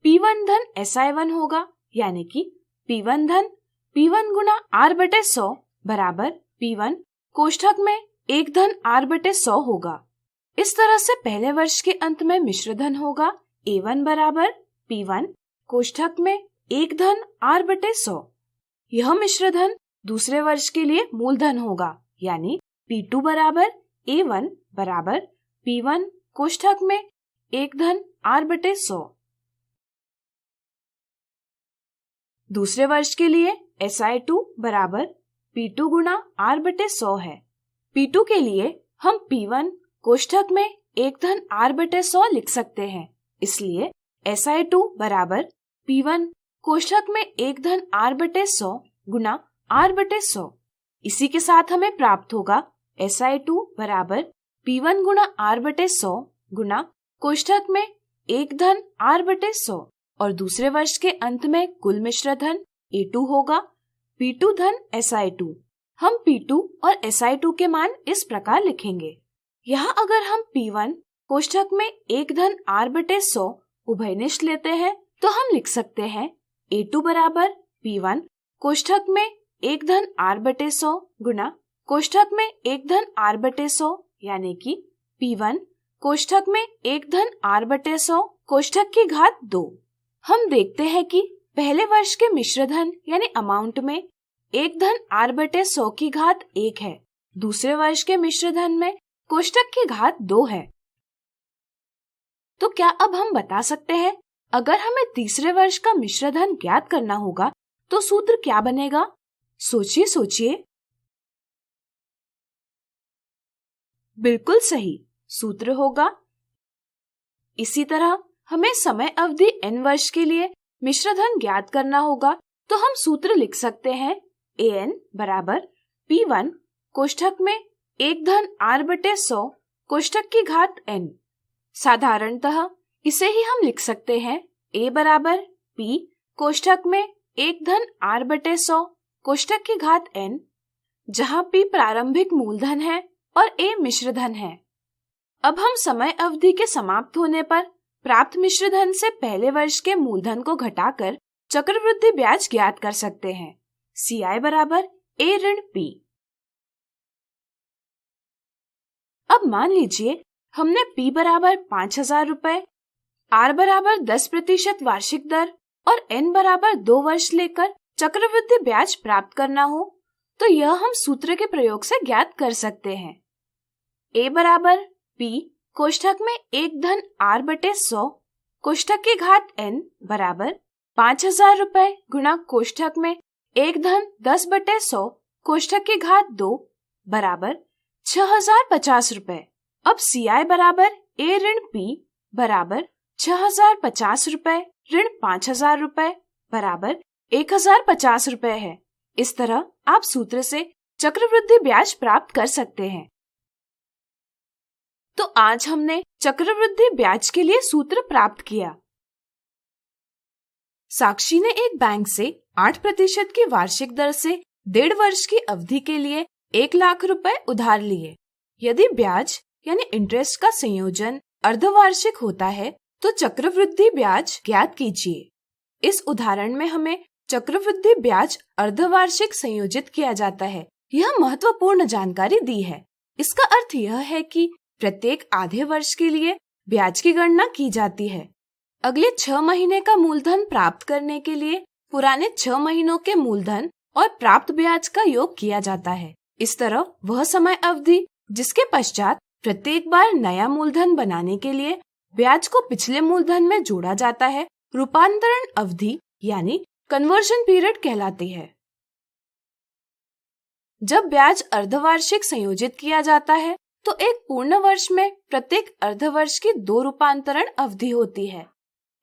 Speaker 10: P1 धन SI1 होगा, यानी कि P1 धन P1 गुणा R/100 बराबर P1 कोष्ठक में 1 धन R/100 होगा। इस तरह से पहले वर्ष के अंत में मिश्र धन होगा A1 बराबर P1 कोष्ठक में 1 धन R/100। यह मिश्र धन दूसरे वर्ष के लिए मूलधन होगा, यानी P2 बराबर A1 बराबर P1 कोष्ठक में 1 धन R/100। दूसरे वर्ष के लिए SI2 बराबर P2 गुणा R/100 है। P2 के लिए हम P1 कोष्ठक में 1 धन R/100 लिख सकते हैं, इसलिए SI2 बराबर P1 कोष्ठक में 1 धन R/100 गुणा R/100। इसी के साथ हमें प्राप्त होगा SI2 बराबर P1 गुणा R/100 गुणा कोष्ठक में 1 धन R/100 और दूसरे वर्ष के अंत में कुल मिश्र धन A2 होगा, P2 धन SI2। हम P2 और SI2 के मान इस प्रकार लिखेंगे। यहाँ अगर हम P1 कोष्ठक में 1 धन R/100 उभयनिष्ठ लेते हैं तो हम लिख सकते हैं A2 बराबर P1 कोष्ठक में 1 धन R/100 गुना कोष्ठक में 1 धन R/100 यानी कि P1 कोष्ठक में 1 धन R/100 कोष्ठक की घात 2। हम देखते हैं कि पहले वर्ष के मिश्र धन यानी अमाउंट में 1 धन R/100 की घात 1 है, दूसरे वर्ष के मिश्र धन में कोष्ठक की घात 2 है। तो क्या अब हम बता सकते हैं अगर हमें तीसरे वर्ष का मिश्र धन ज्ञात करना होगा तो सूत्र क्या बनेगा? सोचिए सोचिए। बिल्कुल सही, सूत्र होगा। इसी तरह हमें समय अवधि n वर्ष के लिए मिश्र धन ज्ञात करना होगा तो हम सूत्र लिख सकते हैं an बराबर P1 कोष्ठक में 1 धन R/100 कोष्ठक की घात n। साधारणतः इसे ही हम लिख सकते हैं a बराबर P कोष्ठक में 1 धन R/100 कोष्ठक की घात n, जहाँ P प्रारंभिक मूलधन है और A मिश्र धन है। अब हम समय अवधि के समाप्त होने पर प्राप्त मिश्र धन से पहले वर्ष के मूलधन को घटाकर चक्रवृद्धि ब्याज ज्ञात कर सकते हैं। CI बराबर A ऋण P। अब मान लीजिए हमने P बराबर 5,000 रुपए, R बराबर 10% वार्षिक दर और N बराबर 2 वर्ष लेकर चक्रवृद्धि ब्याज प्राप्त करना हो तो यह हम सूत्र के प्रयोग से ज्ञात कर सकते हैं। A बराबर P कोष्ठक में 1 धन R/100 कोष्ठक की घात n बराबर 5,000 रुपए गुणा कोष्ठक में 1 धन 10/100 कोष्ठक की घात 2 बराबर 6,050 रुपए। अब CI बराबर A ऋण P बराबर 6,050 रुपए ऋण 5,000 रुपए बराबर 1,050 रुपए है। इस तरह आप सूत्र से चक्रवृद्धि ब्याज प्राप्त कर सकते हैं। तो आज हमने चक्रवृद्धि ब्याज के लिए सूत्र प्राप्त किया। साक्षी ने एक बैंक से 8% की वार्षिक दर से 1.5 वर्ष की अवधि के लिए 1 लाख रुपए उधार लिए। यदि ब्याज यानी इंटरेस्ट का संयोजन अर्धवार्षिक होता है तो चक्रवृद्धि ब्याज ज्ञात कीजिए। इस उदाहरण में हमें चक्रवृद्धि ब्याज अर्धवार्षिक संयोजित किया जाता है। यह महत्वपूर्ण जानकारी दी है। इसका अर्थ यह है कि प्रत्येक आधे वर्ष के लिए ब्याज की गणना की जाती है। अगले 6 महीने का मूलधन प्राप्त करने के लिए पुराने 6 महीनों के मूलधन और प्राप्त ब्याज का योग किया जाता है। इस तरह वह समय अवधि जिसके पश्चात प्रत्येक बार नया मूलधन बनाने के लिए ब्याज को पिछले मूलधन में जोड़ा जाता है, रूपांतरण अवधि यानी कन्वर्जन पीरियड कहलाती है। जब ब्याज अर्धवार्षिक संयोजित किया जाता है तो एक पूर्ण वर्ष में प्रत्येक अर्धवर्ष की 2 रूपांतरण अवधि होती है।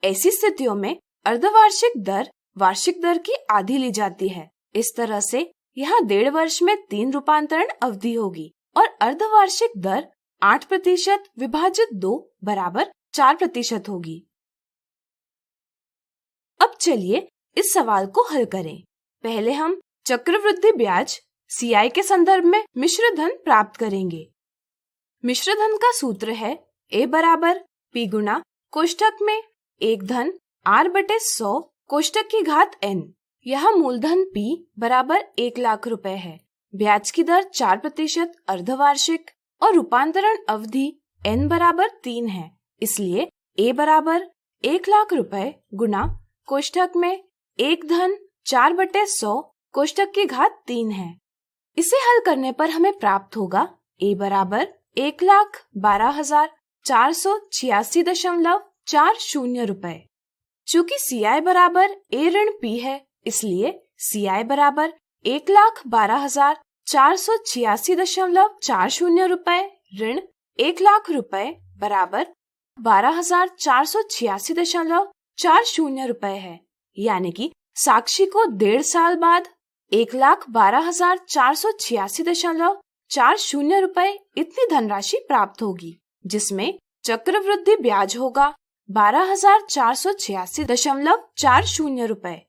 Speaker 10: ऐसी स्थितियों में अर्धवार्षिक दर वार्षिक दर की आधी ली जाती है। इस तरह से यहाँ 1.5 वर्ष में 3 रूपांतरण अवधि होगी और अर्धवार्षिक दर 8% विभाजित 2 बराबर 4% होगी। अब चलिए इस सवाल को हल करें। पहले हम चक्रवृद्धि ब्याज CI के संदर्भ में मिश्र धन प्राप्त करेंगे। मिश्र धन का सूत्र है A बराबर P गुणा कोष्ठक में 1 धन R/100 कोष्ठक की घात n। यहाँ मूलधन P बराबर 1 लाख रुपए है। ब्याज की दर 4% अर्धवार्षिक और रूपांतरण अवधि n बराबर 3 है। इसलिए A बराबर 1 लाख रुपए गुणा कोष्ठक में 1 धन 4/100 कोष्ठक की घात 3 है। इसे हल करने पर हमें प्राप्त होगा A बराबर 1,12,486.40 रुपए। चूँकि CI बराबर A ऋण P है इसलिए CI बराबर 1,12,486.40 रुपए ऋण 1 लाख रुपए बराबर 12,486.40 रुपए है। यानी कि साक्षी को 1.5 साल बाद 1,12,486.40 रुपए इतनी धनराशि प्राप्त होगी, जिसमें चक्रवृद्धि ब्याज होगा 12,486.40 रुपए।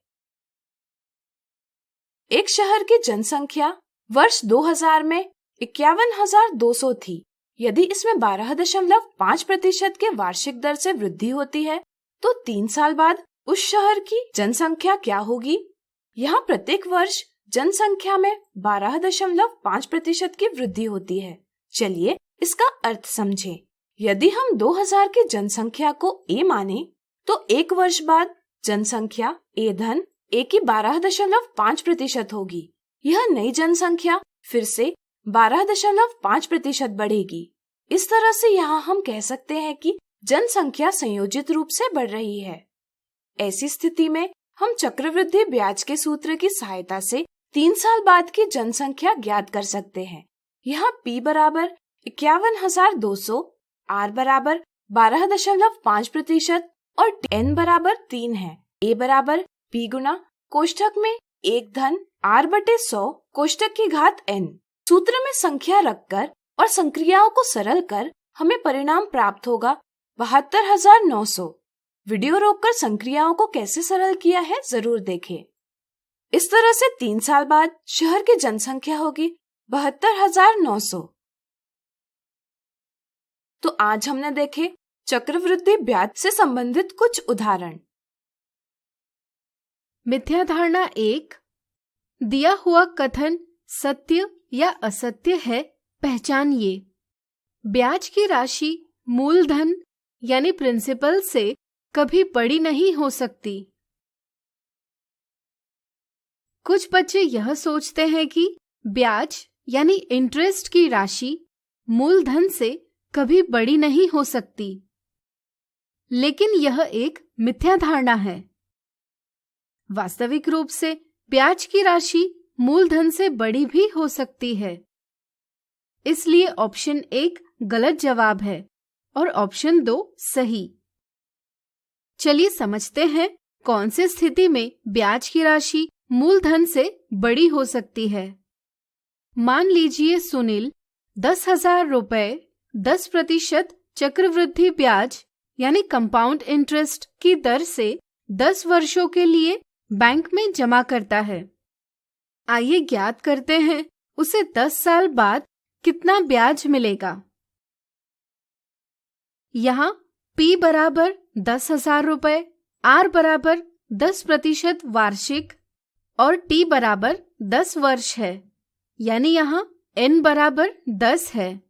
Speaker 10: एक शहर की जनसंख्या वर्ष 2000 में 51,200 थी। यदि इसमें 12.5% के वार्षिक दर से वृद्धि होती है तो 3 साल बाद उस शहर की जनसंख्या क्या होगी? यहाँ प्रत्येक वर्ष जनसंख्या में 12.5% की वृद्धि होती है। चलिए इसका अर्थ समझें। यदि हम 2000 की जनसंख्या को A माने तो एक वर्ष बाद जनसंख्या A धन A की 12.5% होगी। यह नई जनसंख्या फिर से 12.5% बढ़ेगी। इस तरह से यहाँ हम कह सकते हैं कि जनसंख्या संयोजित रूप से बढ़ रही है। ऐसी स्थिति में हम चक्रवृद्धि ब्याज के सूत्र की सहायता से 3 साल बाद की जनसंख्या ज्ञात कर सकते हैं। यहाँ P बराबर 51,200, R बराबर 12.5% और N बराबर 3 है। A बराबर P गुना कोष्ठक में 1 धन R बटे 100 कोष्ठक की घात N। सूत्र में संख्या रखकर और संक्रियाओं को सरल कर हमें परिणाम प्राप्त होगा 72,900। वीडियो रोककर संक्रियाओं को कैसे सरल किया है जरूर देखें। इस तरह से 3 साल बाद शहर की जनसंख्या होगी 72,900। तो आज हमने देखे चक्रवृद्धि ब्याज से संबंधित कुछ उदाहरण।
Speaker 2: मिथ्या धारणा 1, दिया हुआ कथन सत्य या असत्य है, पहचानिए। ब्याज की राशि मूलधन यानी प्रिंसिपल से कभी बड़ी नहीं हो सकती। कुछ बच्चे यह सोचते हैं कि ब्याज यानी इंटरेस्ट की राशि मूलधन से कभी बड़ी नहीं हो सकती, लेकिन यह एक मिथ्या धारणा है। वास्तविक रूप से ब्याज की राशि मूलधन से बड़ी भी हो सकती है। इसलिए ऑप्शन 1 गलत जवाब है और ऑप्शन 2 सही। चलिए समझते हैं कौन सी स्थिति में ब्याज की राशि मूलधन से बड़ी हो सकती है। मान लीजिए सुनील 10,000 रुपए 10% चक्रवृद्धि ब्याज यानी कंपाउंड इंटरेस्ट की दर से 10 वर्षों के लिए बैंक में जमा करता है। आइए ज्ञात करते हैं उसे 10 साल बाद कितना ब्याज मिलेगा। यहाँ P बराबर 10,000 रुपए, R बराबर 10% वार्षिक और T बराबर 10 वर्ष है, यानी यहाँ N बराबर 10 है।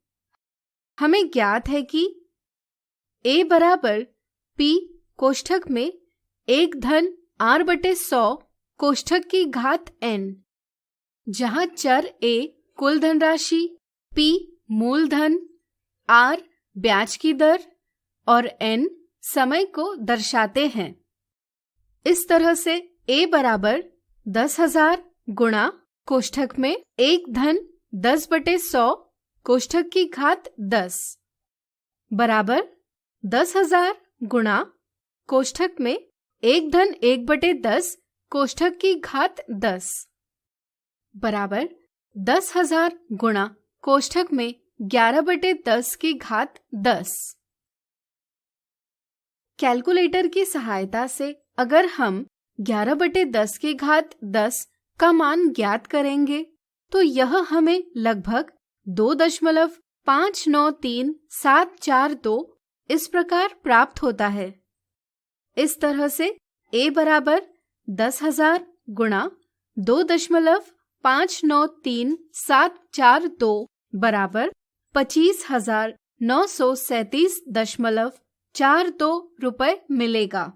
Speaker 2: हमें ज्ञात है कि A बराबर P कोष्ठक में 1 धन R बटे 100 कोष्ठक की घात N, जहाँ चर A कुल धनराशि, P मूलधन, R ब्याज की दर और N समय को दर्शाते हैं। इस तरह से A बराबर 10,000 गुणा कोष्ठक में 1 धन 10 बटे 100 कोष्ठक की घात 10 बराबर 10,000 गुणा कोष्ठक में 1 धन 1 बटे 10 कोष्ठक की घात 10 बराबर 10,000 गुणा कोष्ठक में 11 बटे 10 की घात 10। कैलकुलेटर की सहायता से अगर हम 11 बटे 10 की घात 10 का मान ज्ञात करेंगे तो यह हमें लगभग 2.593742 इस प्रकार प्राप्त होता है। इस तरह से A बराबर 10,000 गुणा 2.593742 बराबर 25,937.42 रुपए मिलेगा।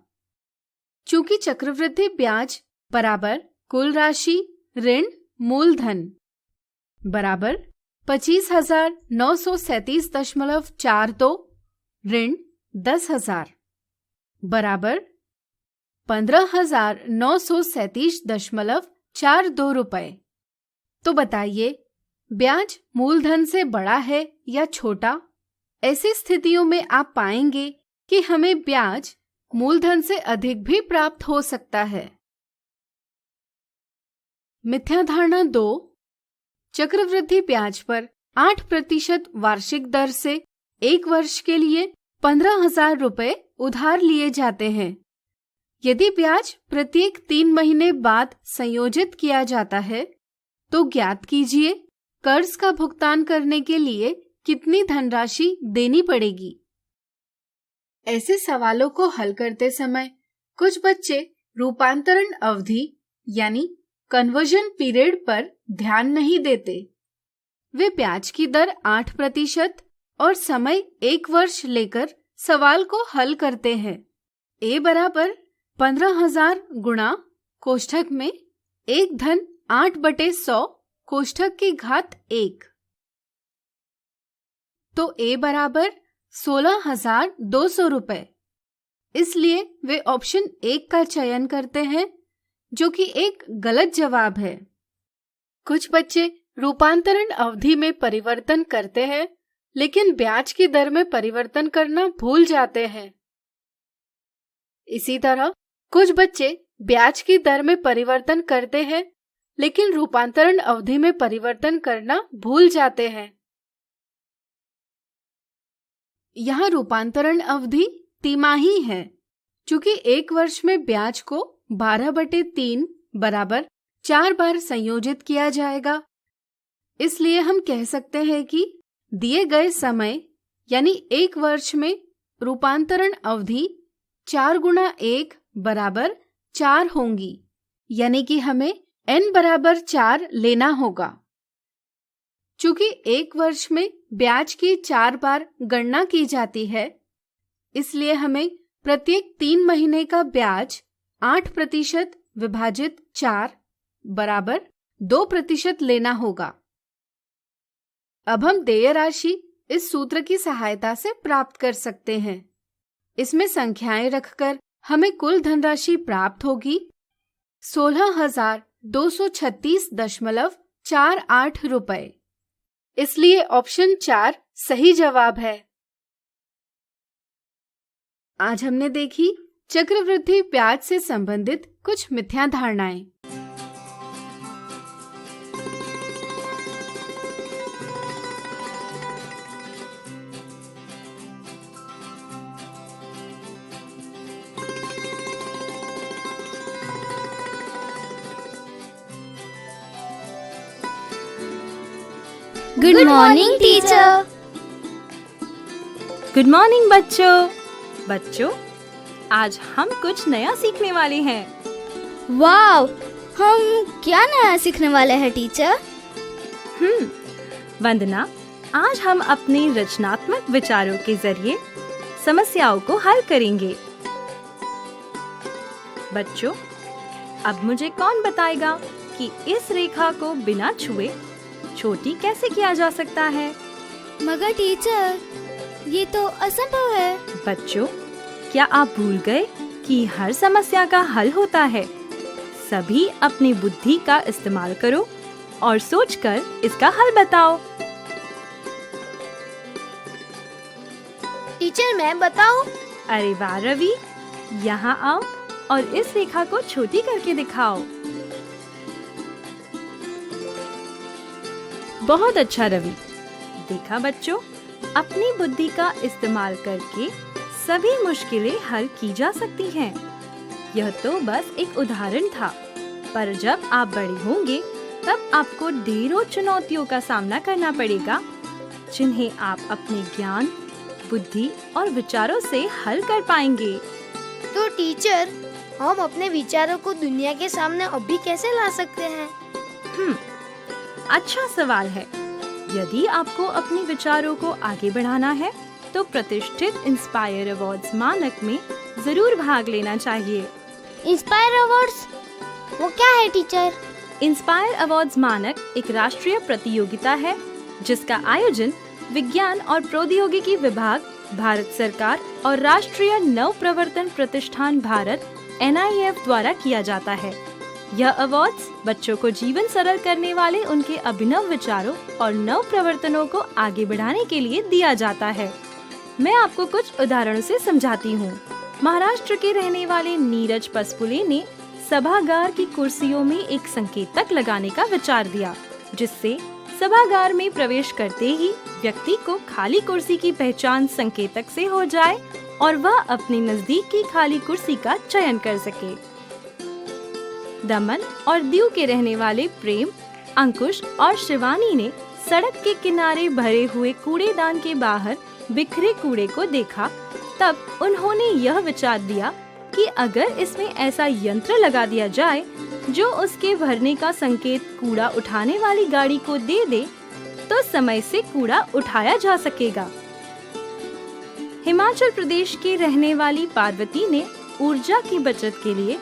Speaker 2: चूंकि चक्रवृद्धि ब्याज बराबर कुल राशि ऋण मूलधन बराबर 25,937.42 ऋण 10,000 बराबर 15,937.42 रुपए। तो बताइए ब्याज मूलधन से बड़ा है या छोटा? ऐसी स्थितियों में आप पाएंगे कि हमें ब्याज मूलधन से अधिक भी प्राप्त हो सकता है। मिथ्या धारणा 2, चक्रवृद्धि ब्याज पर 8% वार्षिक दर से 1 वर्ष के लिए 15,000 रुपए उधार लिए जाते हैं। यदि ब्याज प्रत्येक 3 महीने बाद संयोजित किया जाता है तो ज्ञात कीजिए कर्ज का भुगतान करने के लिए कितनी धनराशि देनी पड़ेगी। ऐसे सवालों को हल करते समय कुछ बच्चे रूपांतरण अवधि यानी कन्वर्जन पीरियड पर ध्यान नहीं देते। वे ब्याज की दर 8% और समय 1 वर्ष लेकर सवाल को हल करते हैं। A बराबर 15,000 गुणा कोष्ठक में 1 धन 8/100 कोष्ठक की घात 1, तो A बराबर 16,200 रुपए। इसलिए वे ऑप्शन 1 का चयन करते हैं, जो कि एक गलत जवाब है। कुछ बच्चे रूपांतरण अवधि में परिवर्तन करते हैं, लेकिन ब्याज की दर में परिवर्तन करना भूल जाते हैं। इसी तरह कुछ बच्चे ब्याज की दर में परिवर्तन करते हैं, लेकिन रूपांतरण अवधि में परिवर्तन करना भूल जाते हैं। यहाँ रूपांतरण अवधि तिमाही है। चूंकि 1 वर्ष में ब्याज को 12/3 बराबर 4 बार संयोजित किया जाएगा, इसलिए हम कह सकते हैं कि दिए गए समय यानी 1 वर्ष में रूपांतरण अवधि 4 गुणा 1 बराबर 4 होंगी, यानी कि हमें n बराबर 4 लेना होगा। चूंकि 1 वर्ष में ब्याज की 4 बार गणना की जाती है, इसलिए हमें प्रत्येक 3 महीने का ब्याज 8% विभाजित 4 बराबर 2% लेना होगा। अब हम देय राशि इस सूत्र की सहायता से प्राप्त कर सकते हैं। इसमें संख्याएं रखकर हमें कुल धनराशि प्राप्त होगी 16,236.48 रुपए। इसलिए ऑप्शन 4 सही जवाब है। आज हमने देखी चक्रवृद्धि ब्याज से संबंधित कुछ मिथ्या धारणाएं।
Speaker 11: Good morning teacher.
Speaker 12: Good morning बच्चों, आज हम कुछ नया सीखने वाले हैं।
Speaker 11: वाव, हम क्या नया सीखने वाले हैं टीचर?
Speaker 12: वंदना, आज हम अपने रचनात्मक विचारों के जरिए समस्याओं को हल करेंगे। बच्चों, अब मुझे कौन बताएगा कि इस रेखा को बिना छुए छोटी कैसे किया जा सकता है?
Speaker 11: मगर टीचर, ये तो असंभव है।
Speaker 12: बच्चों, क्या आप भूल गए कि हर समस्या का हल होता है? सभी अपनी बुद्धि का इस्तेमाल करो और सोचकर इसका हल बताओ।
Speaker 11: टीचर, मैं बताऊं?
Speaker 12: अरे वाह रवि, यहाँ आओ और इस रेखा को छोटी करके दिखाओ। बहुत अच्छा रवि। देखा बच्चों, अपनी बुद्धि का इस्तेमाल करके सभी मुश्किलें हल की जा सकती हैं। यह तो बस एक उदाहरण था, पर जब आप बड़े होंगे तब आपको ढेरों चुनौतियों का सामना करना पड़ेगा, जिन्हें आप अपने ज्ञान, बुद्धि और विचारों से हल कर पाएंगे।
Speaker 11: तो टीचर, हम अपने विचारों को दुनिया के सामने अभी कैसे ला सकते हैं?
Speaker 12: अच्छा सवाल है। यदि आपको अपने विचारों को आगे बढ़ाना है तो प्रतिष्ठित इंस्पायर अवार्ड्स मानक में जरूर भाग लेना चाहिए।
Speaker 11: इंस्पायर अवार्ड्स वो क्या है टीचर?
Speaker 12: इंस्पायर अवार्ड्स मानक एक राष्ट्रीय प्रतियोगिता है जिसका आयोजन विज्ञान और प्रौद्योगिकी विभाग, भारत सरकार और राष्ट्रीय नव प्रवर्तन प्रतिष्ठान भारत NIF द्वारा किया जाता है। यह अवार्ड्स बच्चों को जीवन सरल करने वाले उनके अभिनव विचारों और नव प्रवर्तनों को आगे बढ़ाने के लिए दिया जाता है। मैं आपको कुछ उदाहरणों से समझाती हूँ। महाराष्ट्र के रहने वाले नीरज पसपुले ने सभागार की कुर्सियों में एक संकेतक लगाने का विचार दिया, जिससे सभागार में प्रवेश करते ही व्यक्ति को खाली कुर्सी की पहचान संकेतक से हो जाए और वह अपने नजदीक की खाली कुर्सी का चयन कर सके। दमन और दीव के रहने वाले प्रेम, अंकुश और शिवानी ने सड़क के किनारे भरे हुए कूड़ेदान के बाहर बिखरे कूड़े को देखा। तब उन्होंने यह विचार दिया कि अगर इसमें ऐसा यंत्र लगा दिया जाए जो उसके भरने का संकेत कूड़ा उठाने वाली गाड़ी को दे दे, तो समय से कूड़ा उठाया जा सकेगा। हिमाचल प्रदेश की रहने वाली पार्वती ने ऊर्जा की बचत के लिए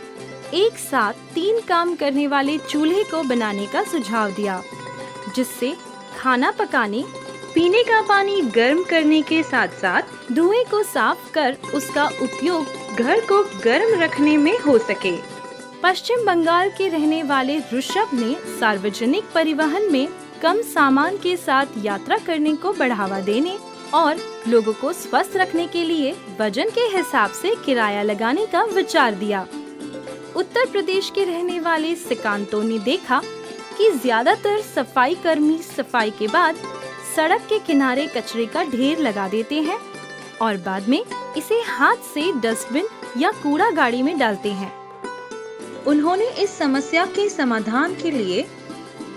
Speaker 12: एक साथ 3 काम करने वाले चूल्हे को बनाने का सुझाव दिया, जिससे खाना पकाने, पीने का पानी गर्म करने के साथ साथ धुएं को साफ कर उसका उपयोग घर को गर्म रखने में हो सके। पश्चिम बंगाल के रहने वाले ऋषभ ने सार्वजनिक परिवहन में कम सामान के साथ यात्रा करने को बढ़ावा देने और लोगों को स्वस्थ रखने के लिए वजन के हिसाब से किराया लगाने का विचार दिया। उत्तर प्रदेश के रहने वाले सिकांतो ने देखा कि ज्यादातर सफाई कर्मी सफाई के बाद सड़क के किनारे कचरे का ढेर लगा देते हैं और बाद में इसे हाथ से डस्टबिन या कूड़ा गाड़ी में डालते हैं।
Speaker 13: उन्होंने इस समस्या के समाधान के लिए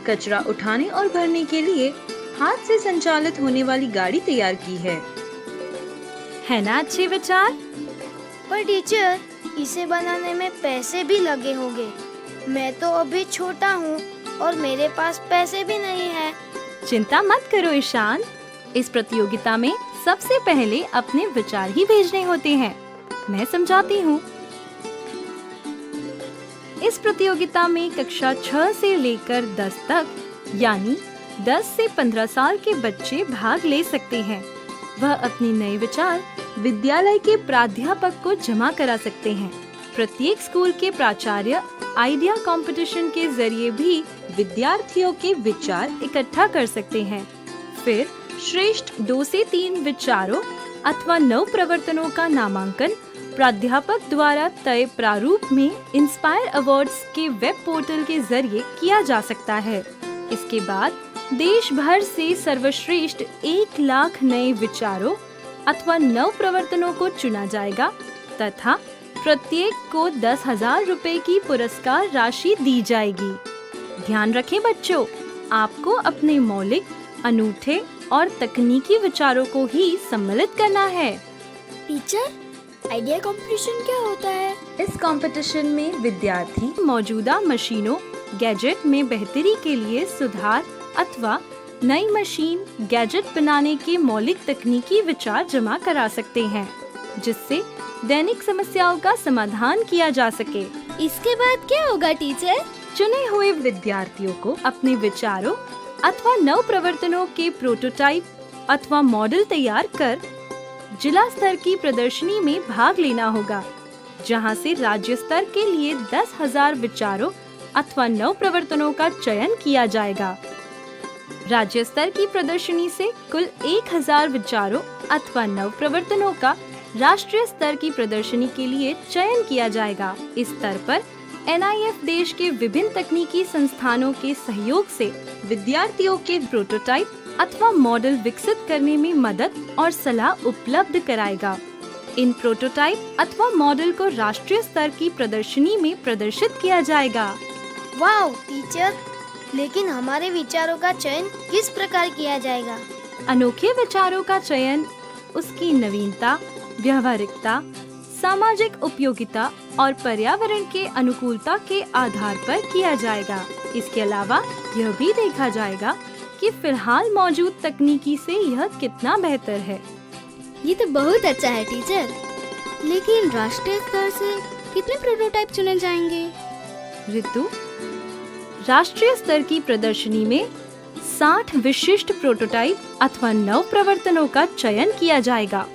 Speaker 13: कचरा उठाने और भरने के लिए हाथ से संचालित होने वाली गाड़ी तैयार की है
Speaker 12: ना अच्छे विचार?
Speaker 11: पर टीचर, इसे बनाने में पैसे भी लगे होंगे। मैं तो अभी छोटा हूँ और मेरे पास पैसे भी नहीं है।
Speaker 12: चिंता मत करो ईशान, इस प्रतियोगिता में सबसे पहले अपने विचार ही भेजने होते हैं। मैं समझाती हूँ। इस प्रतियोगिता में कक्षा 6 से लेकर 10 तक यानी 10 से 15 साल के बच्चे भाग ले सकते हैं। वह अपने नए विचार विद्यालय के प्राध्यापक को जमा करा सकते हैं। प्रत्येक स्कूल के प्राचार्य आइडिया कंपटीशन के जरिए भी विद्यार्थियों के विचार इकट्ठा कर सकते हैं। फिर श्रेष्ठ 2 से 3 विचारों अथवा नव प्रवर्तनों का नामांकन प्राध्यापक द्वारा तय प्रारूप में इंस्पायर अवार्ड्स के वेब पोर्टल के जरिए किया जा सकता है। इसके बाद देश भर से सर्वश्रेष्ठ 1 लाख नए विचारों अथवा नव प्रवर्तनों को चुना जाएगा तथा प्रत्येक को 10,000 रुपए की पुरस्कार राशि दी जाएगी। ध्यान रखें बच्चों, आपको अपने मौलिक, अनूठे और तकनीकी विचारों को ही सम्मिलित करना है।
Speaker 11: टीचर, आइडिया कंपटीशन क्या होता है?
Speaker 13: इस कंपटीशन में विद्यार्थी
Speaker 12: मौजूदा मशीनों, गैजेट में बेहतरी के लिए सुधार अथवा नई मशीन, गैजेट बनाने के मौलिक तकनीकी विचार जमा करा सकते हैं, जिससे दैनिक समस्याओं का समाधान किया जा सके।
Speaker 11: इसके बाद क्या होगा टीचर?
Speaker 12: चुने हुए विद्यार्थियों को अपने विचारों अथवा नव प्रवर्तनों के प्रोटोटाइप अथवा मॉडल तैयार कर जिला स्तर की प्रदर्शनी में भाग लेना होगा, जहां से राज्य स्तर के लिए 10,000 विचारों अथवा नव प्रवर्तनों का चयन किया जाएगा। राज्य स्तर की प्रदर्शनी से कुल 1,000 विचारों अथवा नव प्रवर्तनों का राष्ट्रीय स्तर की प्रदर्शनी के लिए चयन किया जाएगा। इस स्तर पर NIF देश के विभिन्न तकनीकी संस्थानों के सहयोग से विद्यार्थियों के प्रोटोटाइप अथवा मॉडल विकसित करने में मदद और सलाह उपलब्ध कराएगा। इन प्रोटोटाइप अथवा मॉडल को राष्ट्रीय स्तर की प्रदर्शनी में प्रदर्शित किया जाएगा।
Speaker 11: वाह टीचर, लेकिन हमारे विचारों का चयन किस प्रकार किया जाएगा?
Speaker 12: अनोखे विचारों का चयन उसकी नवीनता, व्यावहारिकता, सामाजिक उपयोगिता और पर्यावरण के अनुकूलता के आधार पर किया जाएगा। इसके अलावा यह भी देखा जाएगा कि फिलहाल मौजूद तकनीकी से यह कितना बेहतर है।
Speaker 11: ये तो बहुत अच्छा है टीचर, लेकिन राष्ट्रीय स्तर से कितने प्रोटोटाइप चुने जाएंगे?
Speaker 12: ऋतु, राष्ट्रीय स्तर की प्रदर्शनी में 60 विशिष्ट प्रोटोटाइप अथवा नव प्रवर्तनों का चयन किया जाएगा,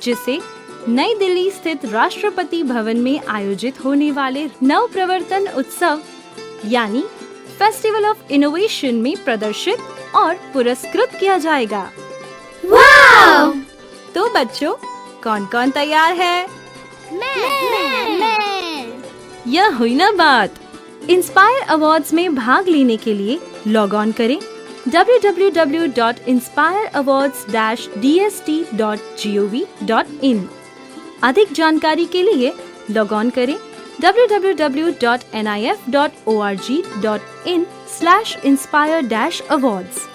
Speaker 12: जिसे नई दिल्ली स्थित राष्ट्रपति भवन में आयोजित होने वाले नव प्रवर्तन उत्सव यानी फेस्टिवल ऑफ इनोवेशन में प्रदर्शित और पुरस्कृत किया जाएगा।
Speaker 11: वाव!
Speaker 12: तो बच्चों, कौन कौन तैयार है?
Speaker 11: मैं।
Speaker 12: यह हुई ना बात। इंस्पायर अवार्ड्स में भाग लेने के लिए लॉग ऑन करें www.inspireawards-dst.gov.in अधिक जानकारी के लिए लॉग ऑन करें www.nif.org.in/inspire-awards।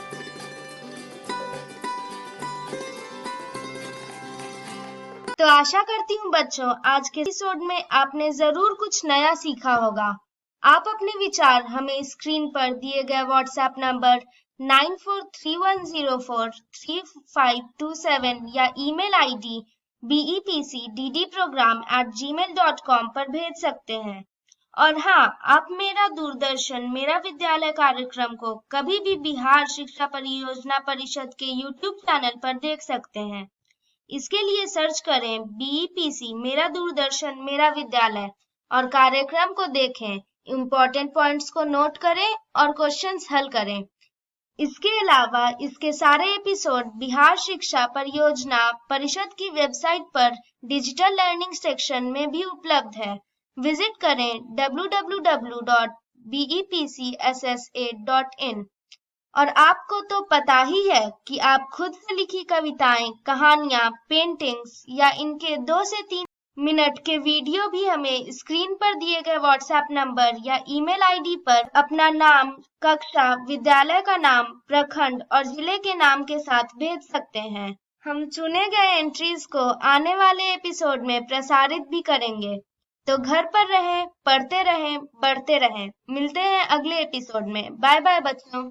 Speaker 1: तो आशा करती हूँ बच्चों, आज के एपिसोड में आपने जरूर कुछ नया सीखा होगा। आप अपने विचार हमें स्क्रीन पर दिए गए व्हाट्सएप नंबर 9431043527 या ईमेल आईडी bepcddprogram@gmail.com पर भेज सकते हैं। और हाँ, आप मेरा दूरदर्शन मेरा विद्यालय कार्यक्रम को कभी भी बिहार शिक्षा परियोजना परिषद के यूट्यूब चैनल पर देख सकते हैं। इसके लिए सर्च करें BEPC मेरा दूरदर्शन मेरा विद्यालय और कार्यक्रम को देखें, इम्पोर्टेंट पॉइंट्स को नोट करें और क्वेश्चंस हल करें। इसके अलावा इसके सारे एपिसोड बिहार शिक्षा परियोजना परिषद की वेबसाइट पर डिजिटल लर्निंग सेक्शन में भी उपलब्ध है। विजिट करें www.bepcssa.in। और आपको तो पता ही है कि आप खुद से लिखी कविताएं, कहानियां, पेंटिंग्स या इनके 2 से 3 मिनट के वीडियो भी हमें स्क्रीन पर दिए गए व्हाट्सएप नंबर या ईमेल आईडी पर अपना नाम, कक्षा, विद्यालय का नाम, प्रखंड और जिले के नाम के साथ भेज सकते हैं। हम चुने गए एंट्रीज को आने वाले एपिसोड में प्रसारित भी करेंगे। तो घर पर रहें, पढ़ते रहें, बढ़ते रहें। मिलते हैं अगले एपिसोड में। बाय बाय बच्चों।